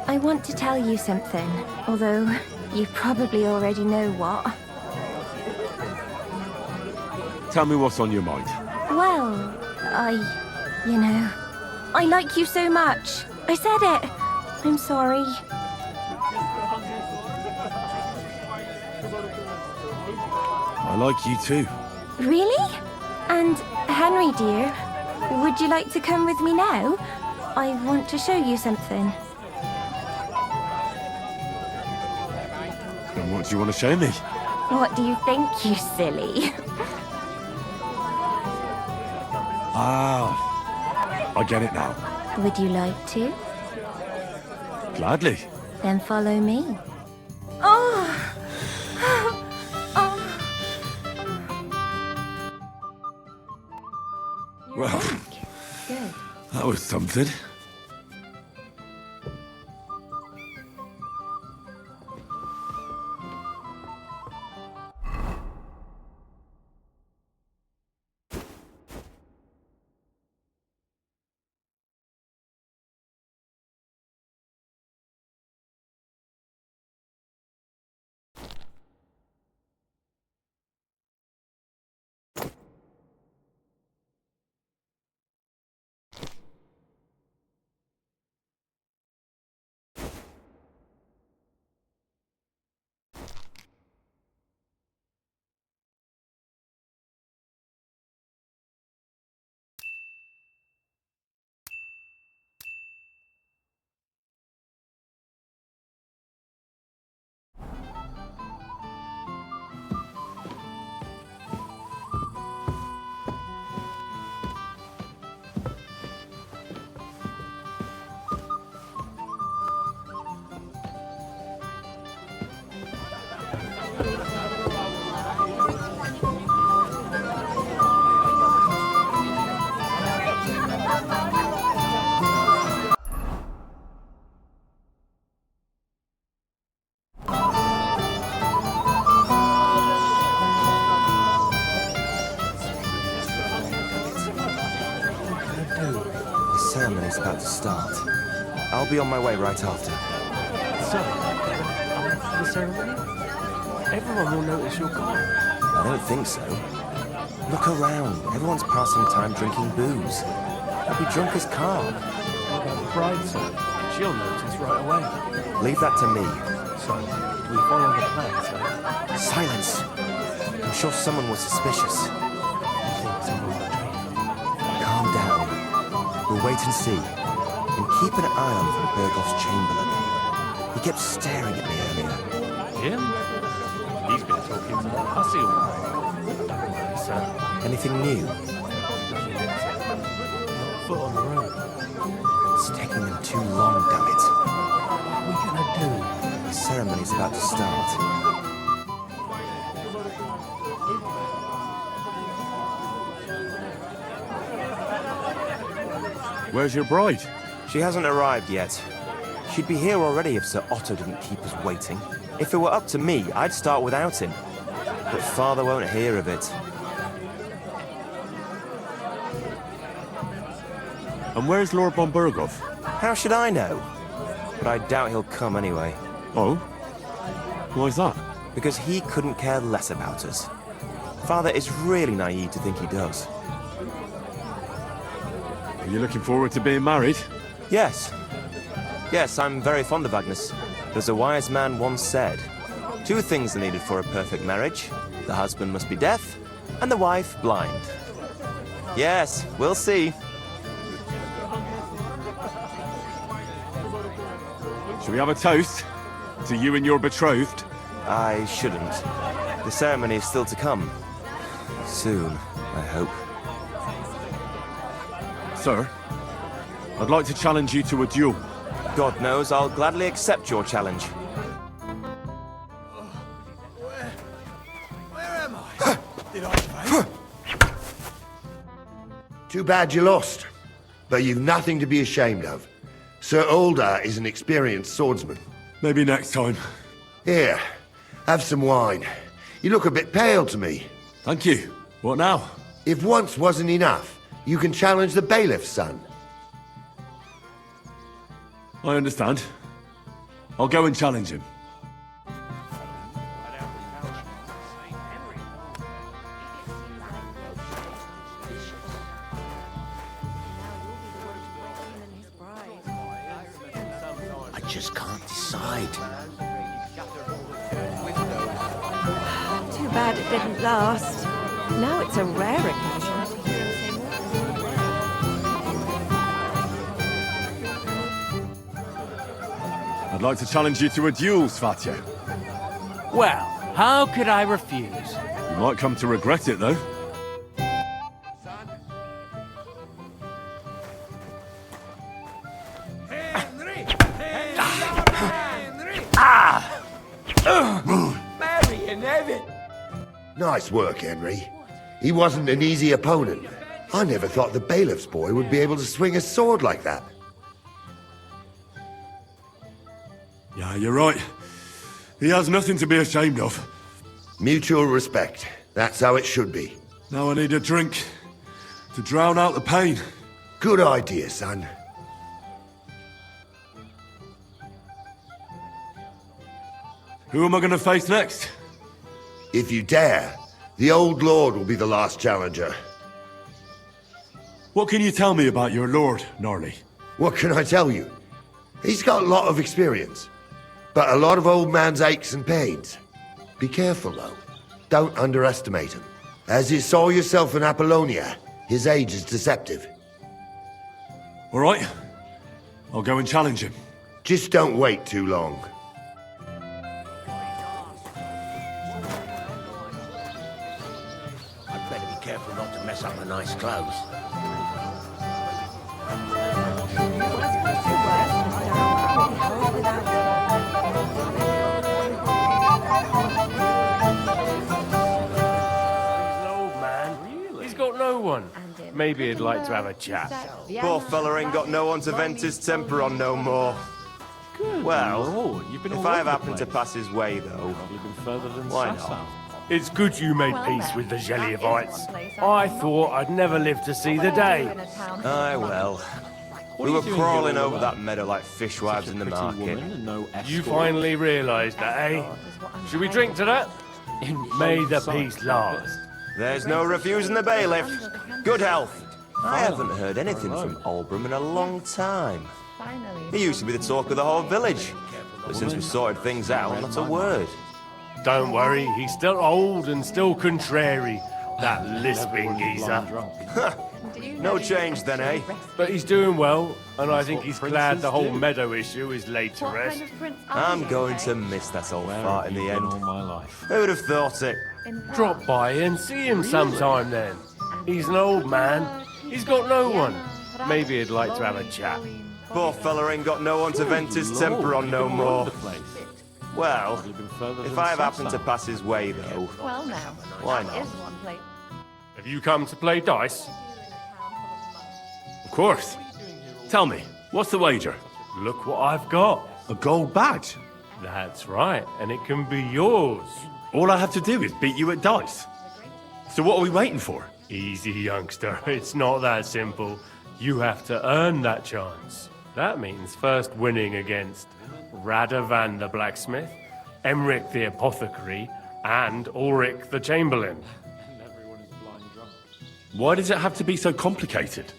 I want to tell you something, although you probably already know what. Tell me what's on your mind. Well, you know, I like you so much. I said it. I'm sorry. I like you too. Really? And Henry, dear, would you like to come with me now? I want to show you something. And what do you want to show me? What do you think, you silly? Ah, I get it now. Would you like to? Gladly. Then follow me. Oh! Well, Good. that was something. The ceremony's about to start. I'll be on my way right after. So, after the ceremony, everyone will notice you're gone. I don't think so. Look around. Everyone's passing time drinking booze. They'll be drunk as carp. What about the bride, sir? She'll notice right away. Leave that to me. So, do we follow the plan, sir? Silence! I'm sure someone was suspicious. Calm down. We'll wait and see. And keep an eye on von Bergoff's chamberlain. He kept staring at me earlier. Him? He's been talking to the hussy all night. Don't worry, sir. Anything new? Foot on the road. It's taking them too long, damn it. What are we gonna do? The ceremony's about to start. Where's your bride? She hasn't arrived yet. She'd be here already if Sir Otto didn't keep us waiting. If it were up to me, I'd start without him. But Father won't hear of it. And where's Lord von Bergoff? How should I know? But I doubt he'll come anyway. Oh? Why's that? Because he couldn't care less about us. Father is really naive to think he does. Are you looking forward to being married? Yes. Yes, I'm very fond of Agnes. But as a wise man once said, 2 things are needed for a perfect marriage. The husband must be deaf, and the wife blind. Yes, we'll see. Shall we have a toast? To you and your betrothed? I shouldn't. The ceremony is still to come. Soon, I hope. Sir, I'd like to challenge you to a duel. God knows I'll gladly accept your challenge. Where am I? Did I fail? Too bad you lost. But you've nothing to be ashamed of. Sir Ulder is an experienced swordsman. Maybe next time. Here, have some wine. You look a bit pale to me. Thank you. What now? If once wasn't enough, you can challenge the bailiff's son. I understand. I'll go and challenge him. I just can't decide. Too bad it didn't last. Now it's a rare occasion. I'd like to challenge you to a duel, Svatya. Well, how could I refuse? You might come to regret it, though. Mary and Evan! Nice work, Henry. He wasn't an easy opponent. I never thought the bailiff's boy would be able to swing a sword like that. Yeah, you're right. He has nothing to be ashamed of. Mutual respect. That's how it should be. Now I need a drink to drown out the pain. Good idea, son. Who am I going to face next? If you dare, the old lord will be the last challenger. What can you tell me about your lord, Gnarly? What can I tell you? He's got a lot of experience, but a lot of old man's aches and pains. Be careful, though. Don't underestimate him. As you saw yourself in Apollonia, his age is deceptive. All right. I'll go and challenge him. Just don't wait too long. I'd better be careful not to mess up my nice clothes. No one. Maybe he'd like to have a chat. Poor fella ain't got no one to vent his temper on no more. Well, if I have happened to pass his way, though, why not? It's good you made peace with the Zhelievites. I thought I'd never live to see the day. Aye, well. We were crawling over that meadow like fishwives in the market. You finally realised that, eh? Should we drink to that? May the peace last. There's no refusing the bailiff. Good health. I haven't heard anything from Olbram in a long time. He used to be the talk of the whole village. But since we sorted things out, not a word. Don't worry, he's still old and still contrary. That lisping geezer. No change then, eh? But he's doing well, and I think he's glad the whole meadow issue is laid to rest. I'm going to miss that old fart in the end. Who would have thought it? Drop by and see him sometime then. He's an old man. He's got no one. Maybe he'd like to have a chat. Poor fella ain't got no one to vent his temper on no more. Well, if I have happened to pass his way, though, why not? Have you come to play dice? Of course. Tell me, what's the wager? Look what I've got. A gold badge? That's right, and it can be yours. All I have to do is beat you at dice. So what are we waiting for? Easy, youngster. It's not that simple. You have to earn that chance. That means first winning against Radovan the blacksmith, Emric the apothecary, and Ulrich the chamberlain. Why does it have to be so complicated?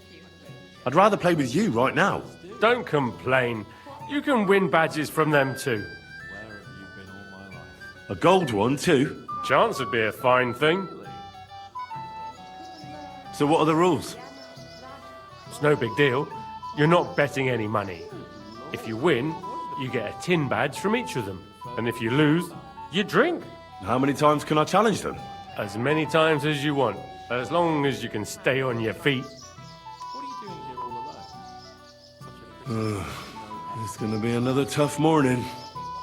I'd rather play with you right now. Don't complain. You can win badges from them too. A gold one too? Chance would be a fine thing. So what are the rules? It's no big deal. You're not betting any money. If you win, you get a tin badge from each of them. And if you lose, you drink. How many times can I challenge them? As many times as you want, as long as you can stay on your feet. It's gonna be another tough morning.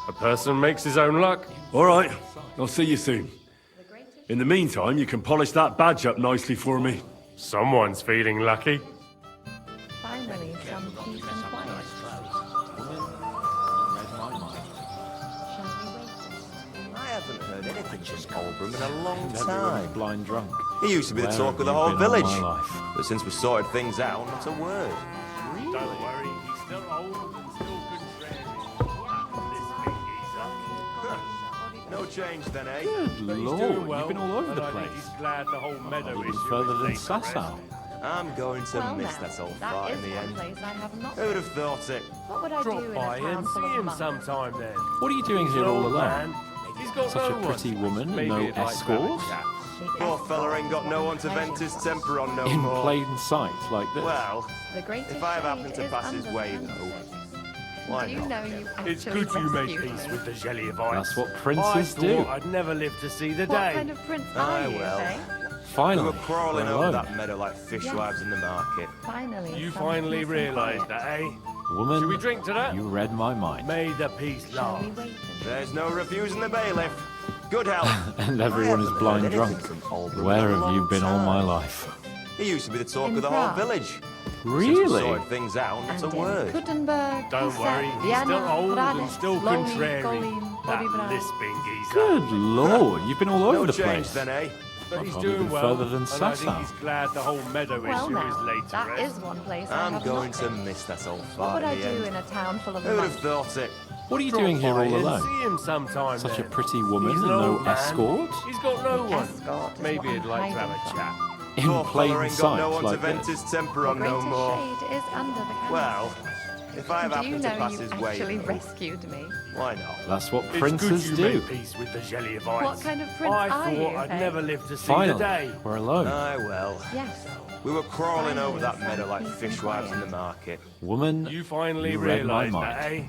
A person makes his own luck. All right, I'll see you soon. In the meantime, you can polish that badge up nicely for me. Someone's feeling lucky. Finally, some peace and quiet. I haven't heard anything from Olbram in a long time. Blind drunk. He used to be the talk of the whole village. But since we sorted things out, not a word. Don't worry, he's still old and still contrary. No change then, eh? Good lord, you've been all over the place. He's glad the whole meadow Even is further than Sasau. I'm going to miss that old fart in the end. Who would have thought it? What would I do Drop in by a town and full see of him monks? sometime then. What are you doing here all alone? He's got Such no a pretty one. woman, Maybe no he'd like to have a escort. chat. Poor fella ain't got no one to vent his temper on no In more. plain sight, like this. Well, The greatest if I have happened shade to is pass his under way, the though, sunset. why Do you not? know you It's actually good you made rescued peace me? with the jelly of ice. That's what I princes thought do. I'd never live to see the What day. kind of prince Aye, are you, well. eh? Finally, We were crawling we're over alone. that meadow like fishwives in the market. Finally. You some finally peace and realised quiet. that, eh? Woman, Should we drink to that? you read my mind. May the peace Shall last. we wait There's no refusing the bailiff. Good health. And everyone is blind drunk. Where have you been all my life? He used to be the talk In of the whole Prague? village. Really? Since we sorted things out, not a And in word. Gutenberg, Don't Pusset, worry, he's Vienna, still old and Radek, still Loni, contrary. Golem, That Bolívar. lisping geezer. Good lord, you've been all over No the change place. then, eh? But I've he's hardly doing been well, further than and I think Sasau. he's glad the whole meadow Well issue is now, laid to that rest. is one place I I'm have going not to been. miss that old What fart would I in the do end. in a town full of Who would have monks? thought it? What are you Drop doing here by all and alone? See him sometime Such a then. pretty woman He's and an no old man. escort? He's got no one. Escort is Maybe what he'd I'm like to have hiding a from. chat. In Poor plain fella ain't got sight, no one to like vent this. his temper The on no greatest more. shade is under the canvas. Well, if I have Do you happened to know pass you his way, actually though, rescued me? why not? That's what It's good princes you do. made peace with the jelly of ice. What kind of prince I are thought you, I'd eh? never live to see Finally, the day. we're alone. Aye, well. Yes. We were crawling Finally, over that some meadow like peace and fishwives in the quiet. market. Woman, You finally you read my realised mind. that, eh?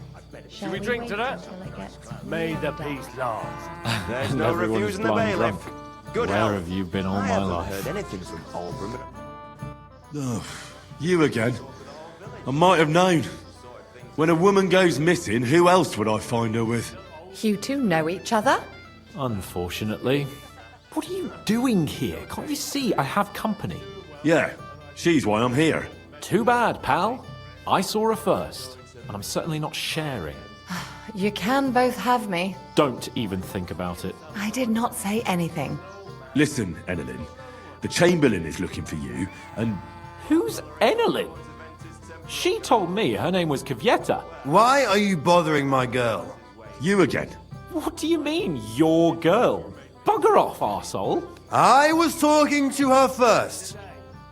Shall Should we drink to wait that? until it gets May the really peace dark? last. There's And no everyone is refusing the blind bailiff. drunk. Good Where health. have you been all I my haven't life? heard anything from Oldham. Oh, you again. I might have known. When a woman goes missing, who else would I find her with? You two know each other? Unfortunately. What are you doing here? Can't you see I have company? Yeah, she's why I'm here. Too bad, pal. I saw her first, and I'm certainly not sharing. You can both have me. Don't even think about it. I did not say anything. Listen, Enelin, the Chamberlain is looking for you, and... Who's Enelin? She told me her name was Kvieta. Why are you bothering my girl? You again. What do you mean, your girl? Bugger off, arsehole. I was talking to her first.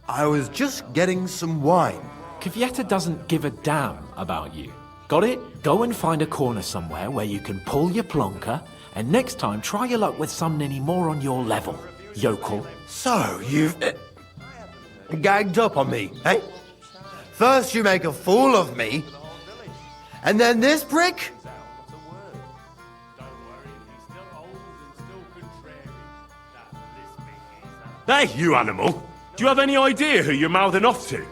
I was just getting some wine. Kvieta doesn't give a damn about you. Got it? Go and find a corner somewhere where you can pull your plonker, and next time try your luck with some ninny more on your level, yokel. So, you've gagged up on me, eh? First you make a fool of me, and then this prick? Hey, you animal! Do you have any idea who you're mouthing off to?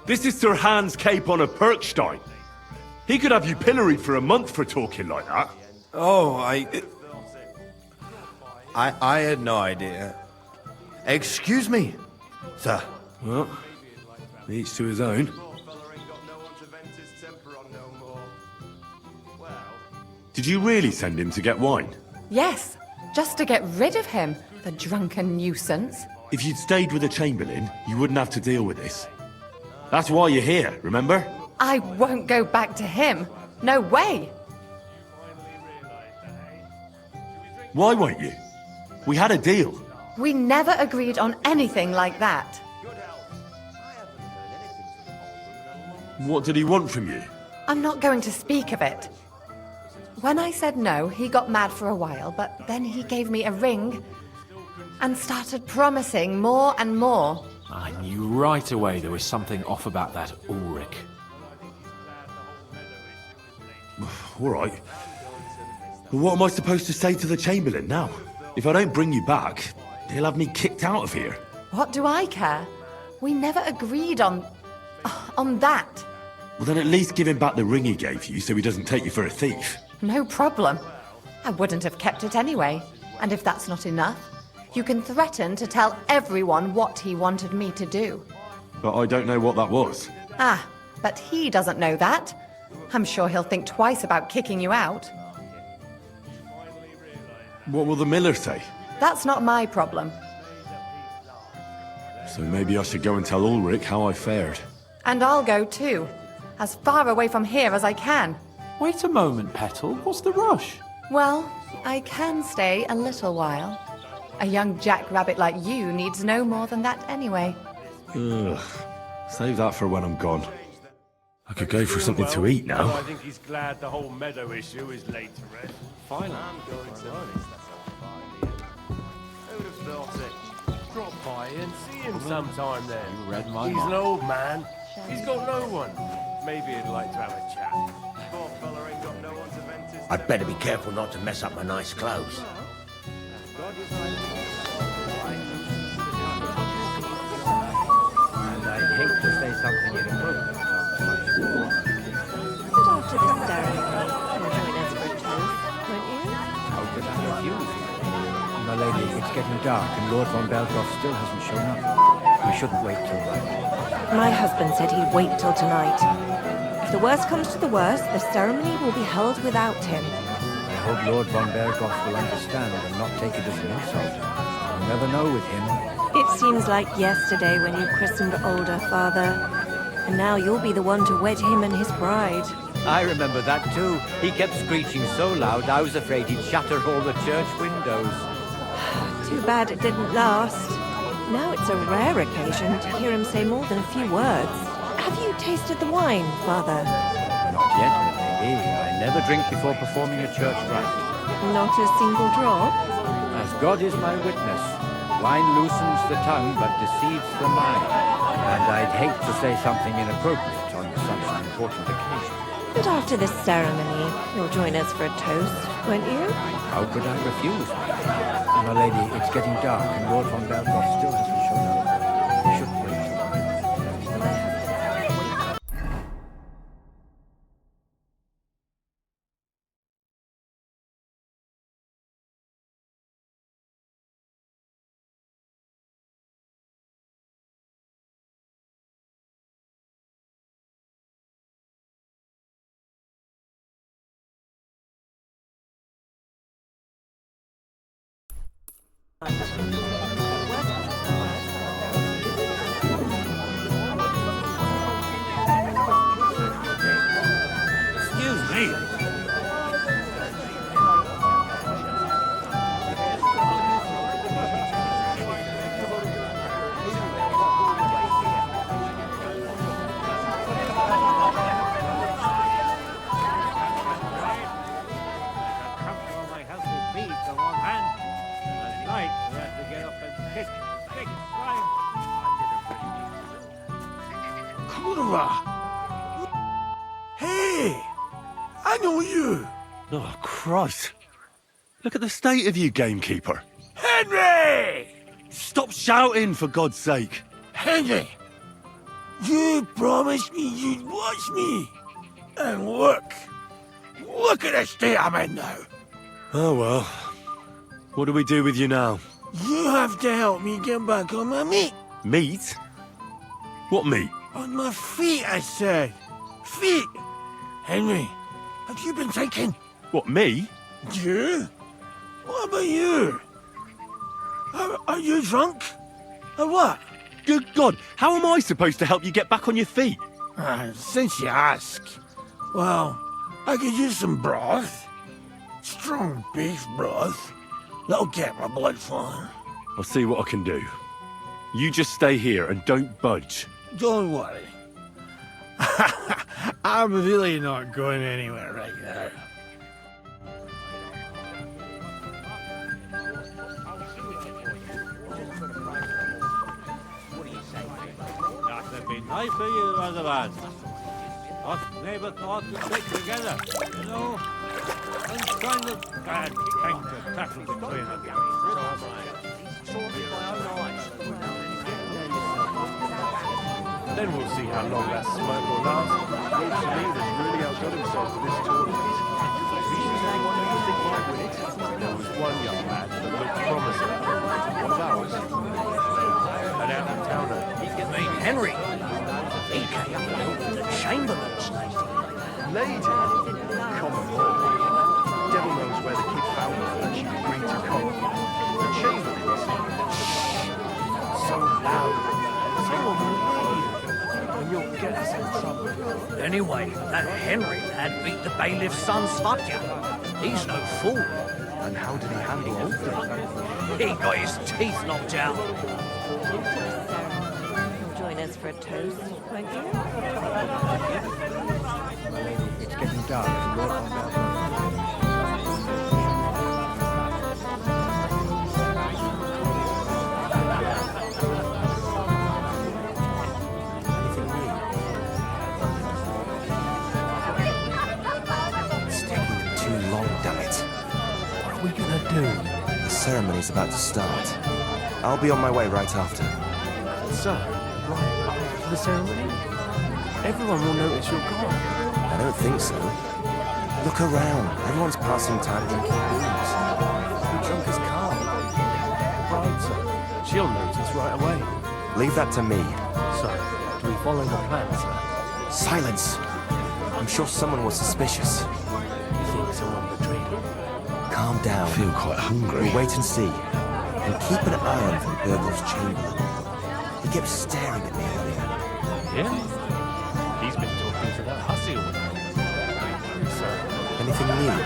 This is Sir Hans Cape on a Perkstein. He could have you pilloried for a month for talking like that. Oh, I had no idea. Excuse me, sir. Well, each to his own. Did you really send him to get wine? Yes, just to get rid of him, the drunken nuisance. If you'd stayed with the Chamberlain, you wouldn't have to deal with this. That's why you're here, remember? I won't go back to him. No way. Why won't you? We had a deal. We never agreed on anything like that. What did he want from you? I'm not going to speak of it. When I said no, he got mad for a while, but then he gave me a ring and started promising more and more. I knew right away there was something off about that Ulrich. All right. Well, what am I supposed to say to the Chamberlain now? If I don't bring you back, he'll have me kicked out of here. What do I care? We never agreed on that. Well, then at least give him back the ring he gave you so he doesn't take you for a thief. No problem. I wouldn't have kept it anyway. And if that's not enough, you can threaten to tell everyone what he wanted me to do. But I don't know what that was. Ah, but he doesn't know that. I'm sure he'll think twice about kicking you out. What will the miller say? That's not my problem. So maybe I should go and tell Ulrich how I fared. And I'll go too. As far away from here as I can. Wait a moment, Petal. What's the rush? Well, I can stay a little while. A young jackrabbit like you needs no more than that anyway. Ugh. Save that for when I'm gone. I could go for something to eat Well, now. I think he's glad the whole meadow issue is laid to rest. Finally. Who'd have thought it? Drop by and see him sometime then. You read my He's an mind. old man. He's got no one. Maybe he'd like to have a chat. Poor fella ain't got no one to vent his... I'd better be careful not to mess up my nice clothes. And I'd hate to say something inappropriate. But after this ceremony, you'll join us for a toast, won't you? How could I refuse? My lady, it's getting dark and Lord von Belgoff still hasn't shown up. We shouldn't wait till then. My husband said he'd wait till tonight. If the worst comes to the worst, the ceremony will be held without him. I hope Lord von Berghoff will understand and not take it as an insult. You'll never know with him. It seems like yesterday when you christened Older, Father. And now you'll be the one to wed him and his bride. I remember that too. He kept screeching so loud I was afraid he'd shatter all the church windows. Too bad it didn't last. Now it's a rare occasion to hear him say more than a few words. Have you tasted the wine, Father? Not yet, my lady. I never drink before performing a church rite. Not a single drop? As God is my witness, wine loosens the tongue but deceives the mind. And I'd hate to say something inappropriate on such an important occasion. But after this ceremony, you'll join us for a toast, won't you? How could I refuse? My lady, it's getting dark and Lord von Belgoff still hasn't shown up. We shouldn't wait till Excuse me. Hey! I know you! Oh, Christ. Look at the state of you, gamekeeper. Henry! Stop shouting, for God's sake. Henry! You promised me you'd watch me! And look! Look at the state I'm in now! Oh, well. What do we do with you now? You have to help me get back on my meat! Meat? What meat? On my feet, I said! Feet! Henry, have you been thinking? What, me? You? What about you? Are you drunk? Or what? Good God, how am I supposed to help you get back on your feet? Since you ask. Well, I could use some broth. Strong beef broth. That'll get my blood flowing. I'll see what I can do. You just stay here and don't budge. Don't worry. I'm really not going anywhere right now. That would be nice for you, other lads. Us never thought to stick together, you know? And kind of bad thing to tackle between them. Then we'll see how long that smoke will last. Lord Shalina's really outdone himself for this tournament. There was one young lad that looked promising. One of ours. An out-of-towner. I mean, Henry. He came with the Chamberlain's lady. Lady? Come on. Devil knows where the kid found her and she agreed to come. The Chamberlain's. So loud. Someone will hear you. And you'll get us in trouble. Anyway, that Henry lad beat the bailiff's son Svatya. He's no fool. And how did he handle Older? He got his teeth knocked out. You'll join us chairs for a toast, won't you? It's getting dark. Walk on down. It's taking too long, damn it. What are we gonna do? The ceremony's about to start. I'll be on my way right after. So, right after the ceremony? Everyone will notice you're gone. I don't think so. Look around. Everyone's passing time drinking booze. The drunk is calm. Right, so she'll notice right away. Leave that to me. So, do we follow the plan, sir? Silence! I'm sure someone was suspicious. You think someone betrayed him? Calm down. I feel quite hungry. We'll wait and see. And keep an eye on Von Burgel's chamberlain. He kept staring at me earlier. Yeah? He's been talking to that hussy all night. So, anything new?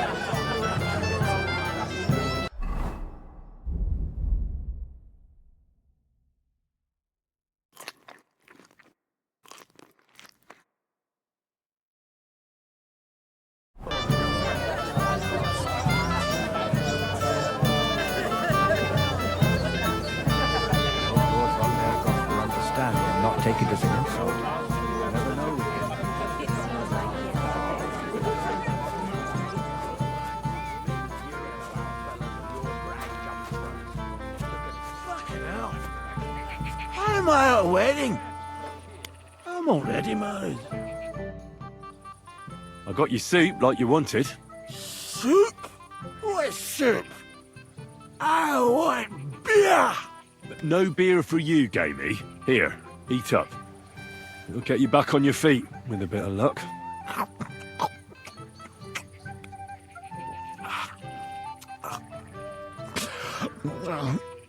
Take it as an insult. You never know. Fucking hell. Why am I at a wedding? I'm already married. I got your soup like you wanted. Soup? What soup? I want beer! No beer for you, Gamey. Here, eat up. It'll get you back on your feet, with a bit of luck.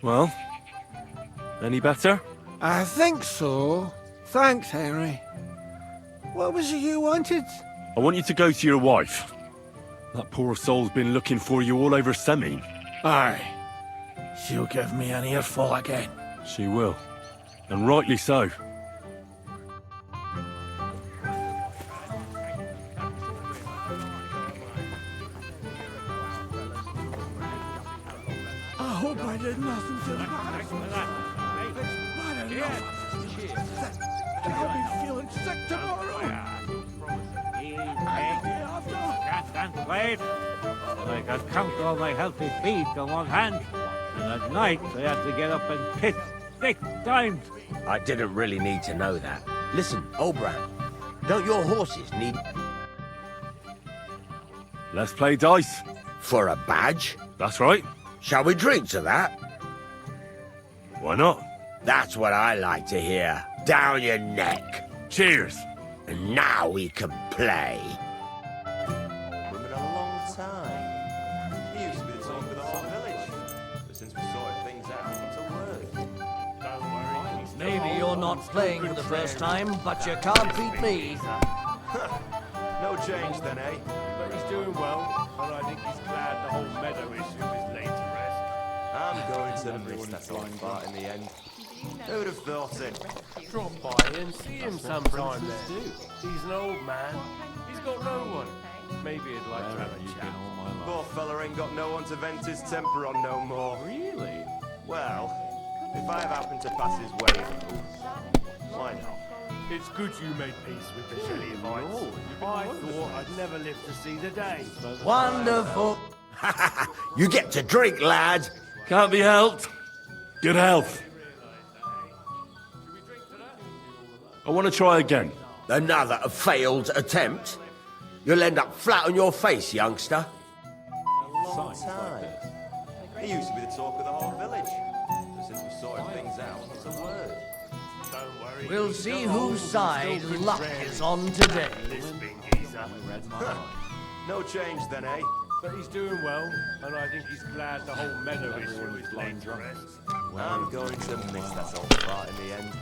Well, any better? I think so. Thanks, Henry. What was it you wanted? I want you to go to your wife. That poor soul's been looking for you all over Semine. Aye. She'll give me an earful again. She will. And rightly so. I hope I did nothing to embarrass myself. What enough? I'll be feeling sick tomorrow. Can't wait. I can count all my healthy feet on one hand. And at night, I have to get up and piss 6 times. I didn't really need to know that. Listen, Obran, don't your horses need... Let's play dice. For a badge? That's right. Shall we drink to that? Why not? That's what I like to hear. Down your neck. Cheers. And now we can play. We've been a long time. He used to be the talk of the whole village. But since we sorted things out, it's a word. Maybe you're not playing for the first time, but you can't beat me. No change then, eh? But he's doing well, and I think he's glad the whole meadow issue is laid to rest. I'm going to miss that old fart in the end. Who'd have thought it? Drop by and see him sometime then. He's an old man. He's got no one. Maybe he'd like to have a chat. Poor fella ain't got no one to vent his temper on no more. Really? Well, if I happen to pass his way, why not? It's good you made peace with the Shelleyites. I thought I'd never live to see the day. Wonderful. You get to drink, lad. Can't be helped. Good health. I want to try again. Another failed attempt. You'll end up flat on your face, youngster. A long time. He used to be the talk of the whole village. But since we sorted things out, it's a word. Don't worry. We'll see whose side luck is on today. Lisping geezer. No change then, eh? But he's doing well, and I think he's glad the whole meadow issue is laid to rest. I'm going to miss that old fart in the end.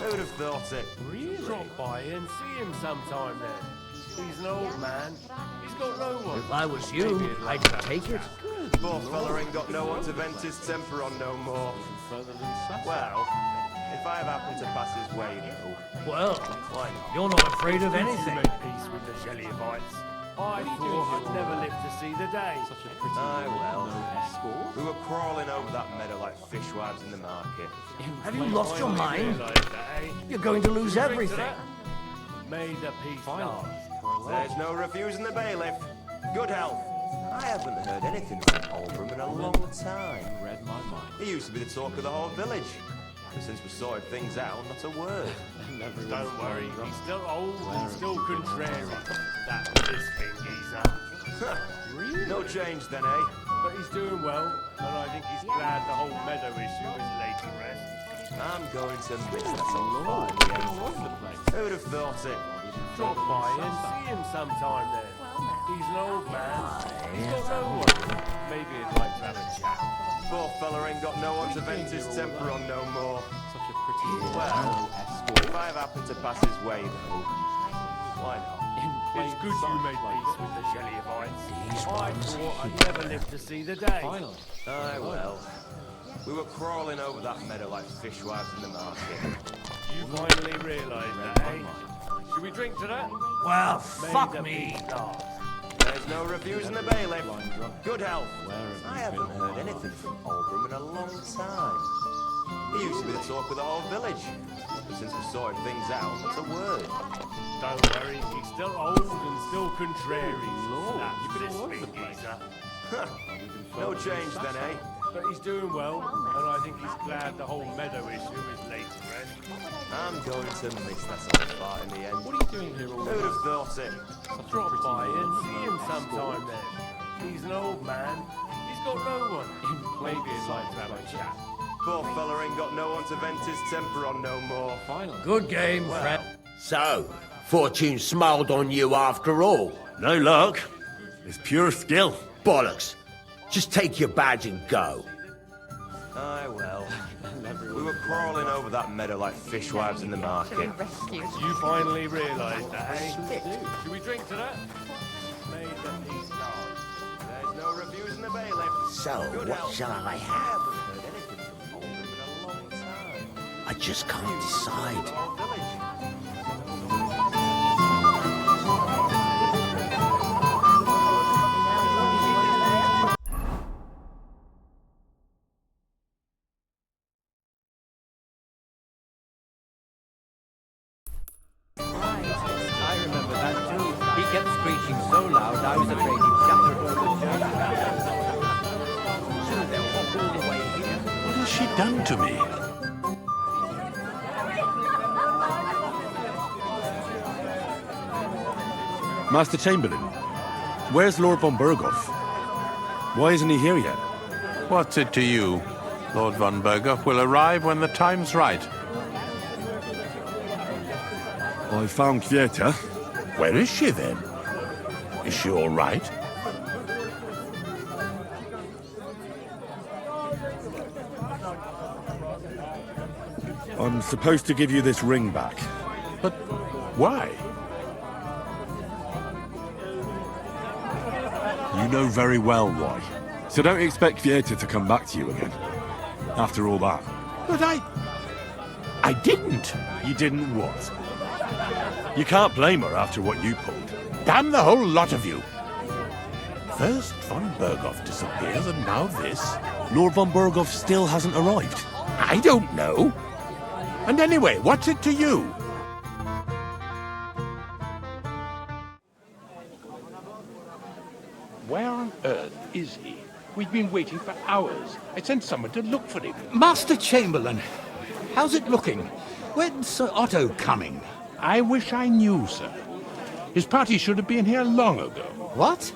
Who'd have thought it? Really? Drop by and see him sometime then. He's an old man. He's got no one. If I was you, I'd take it. Good. Poor fella ain't got no one to vent his temper on no more. Well, if I have happened to pass his way, though. Well, why not? you're not afraid of anything. Make peace with the Shellyvites. I thought I'd never live to see the day. Aye, well. We were crawling over that meadow like fishwives in the market. Have you lost your mind? Realised that, eh? You're going to lose Did you drink to everything. that? May the peace last. There's no refusing the bailiff. Good health. I haven't heard anything from Oldham in a long time. Read my mind. He used to be the talk of the whole village. But since we sorted things out, not a word. Don't worry, he's still old and still contrary. That lisping geezer. No change then, eh? But he's doing well, and I think he's glad the whole meadow issue is laid to rest. I'm going to miss that old fire in the end. Who'd have thought it? Drop by and see him sometime then. He's an old man. He's got no one. Maybe he'd like to have a chat. Poor fella ain't got no one to vent his temper on no more. Such a pretty Well, if I have happened to pass his way, though, why not? It's good you made peace with the Shellyvites. I thought I'd never live to see the day. Aye, well. We were crawling over that meadow like fishwives in the market. You finally realised that, eh? Should we drink to that? Well, May fuck the me. peace last. There's no refusing the bailiff. Good health. I haven't heard anything from Oldham in a long time. He used to be the talk of the whole village. But since we sorted things out, not a word. Don't worry, he's still old and still contrary. That lisping geezer. No change then, eh? But he's doing well, and I think he's glad the whole meadow issue is laid to rest. I'm going to miss that old fart in the end. What are you doing here all Who'd have thought it? Drop by and see him sometime then. He's an old man. He's got no one. Maybe he'd like to have a chat. Poor fella ain't got no one to vent his temper on no more. Good game, Fred. So, fortune smiled on you after all. No luck. It's pure skill. Bollocks. Just take your badge and go. Aye, well. We were crawling over that meadow like fishwives in the market. You finally realised that, eh? Should we drink to that? May the peace last. There's no refusing the bailiff. So, Good what health. shall I I have? haven't heard anything from Oldham in a long time. I just can't decide. The whole village. I remember that too. He kept screeching so loud I was afraid he'd shatter all the church. So they'll walk all the way here. What has she done to me? Master Chamberlain, where's Lord von Berghoff? Why isn't he here yet? What's it to you? Lord von Berghoff will arrive when the time's right. I found Kvieta. Where is she then? Is she all right? I'm supposed to give you this ring back. But why? You know very well why. So don't expect Kvieta to come back to you again. After all that. But I didn't. You didn't what? You can't blame her after what you pulled. Damn the whole lot of you. First von Berghoff disappears and now this. Lord von Berghoff still hasn't arrived. I don't know. And anyway, what's it to you? Where on earth is he? We've been waiting for hours. I sent someone to look for him. Master Chamberlain, how's it looking? When's Sir Otto coming? I wish I knew, sir. His party should have been here long ago. What?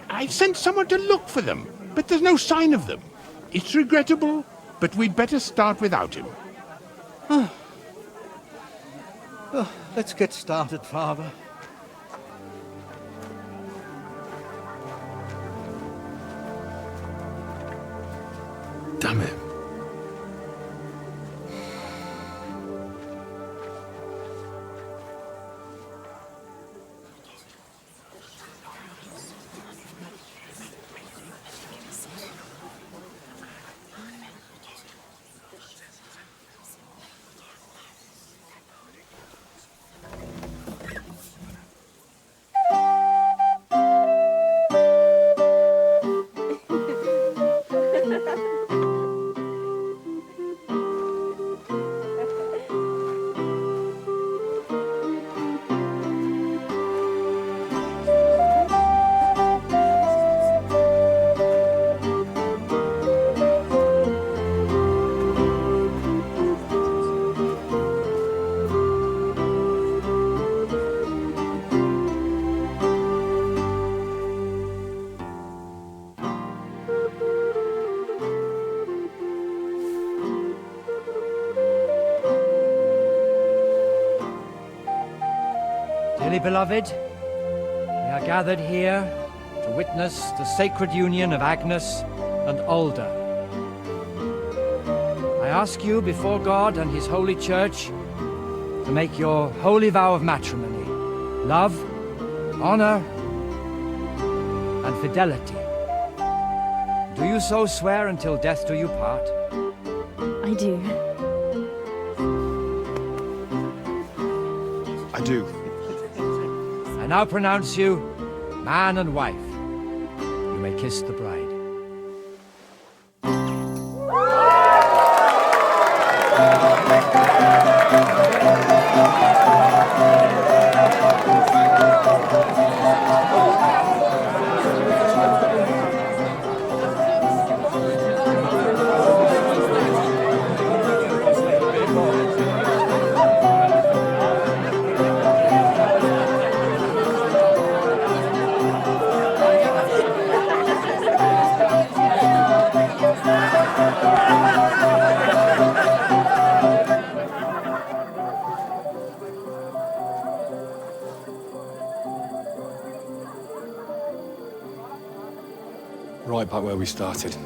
I sent someone to look for them, but there's no sign of them. It's regrettable, but we'd better start without him. Oh, let's get started, Father. Damn it. Dearly beloved, we are gathered here to witness the sacred union of Agnes and Alda. I ask you before God and His holy church to make your holy vow of matrimony, love, honor, and fidelity. Do you so swear until death do you part? I do. I do. I now pronounce you man and wife. You may kiss the bride. Right back where we started.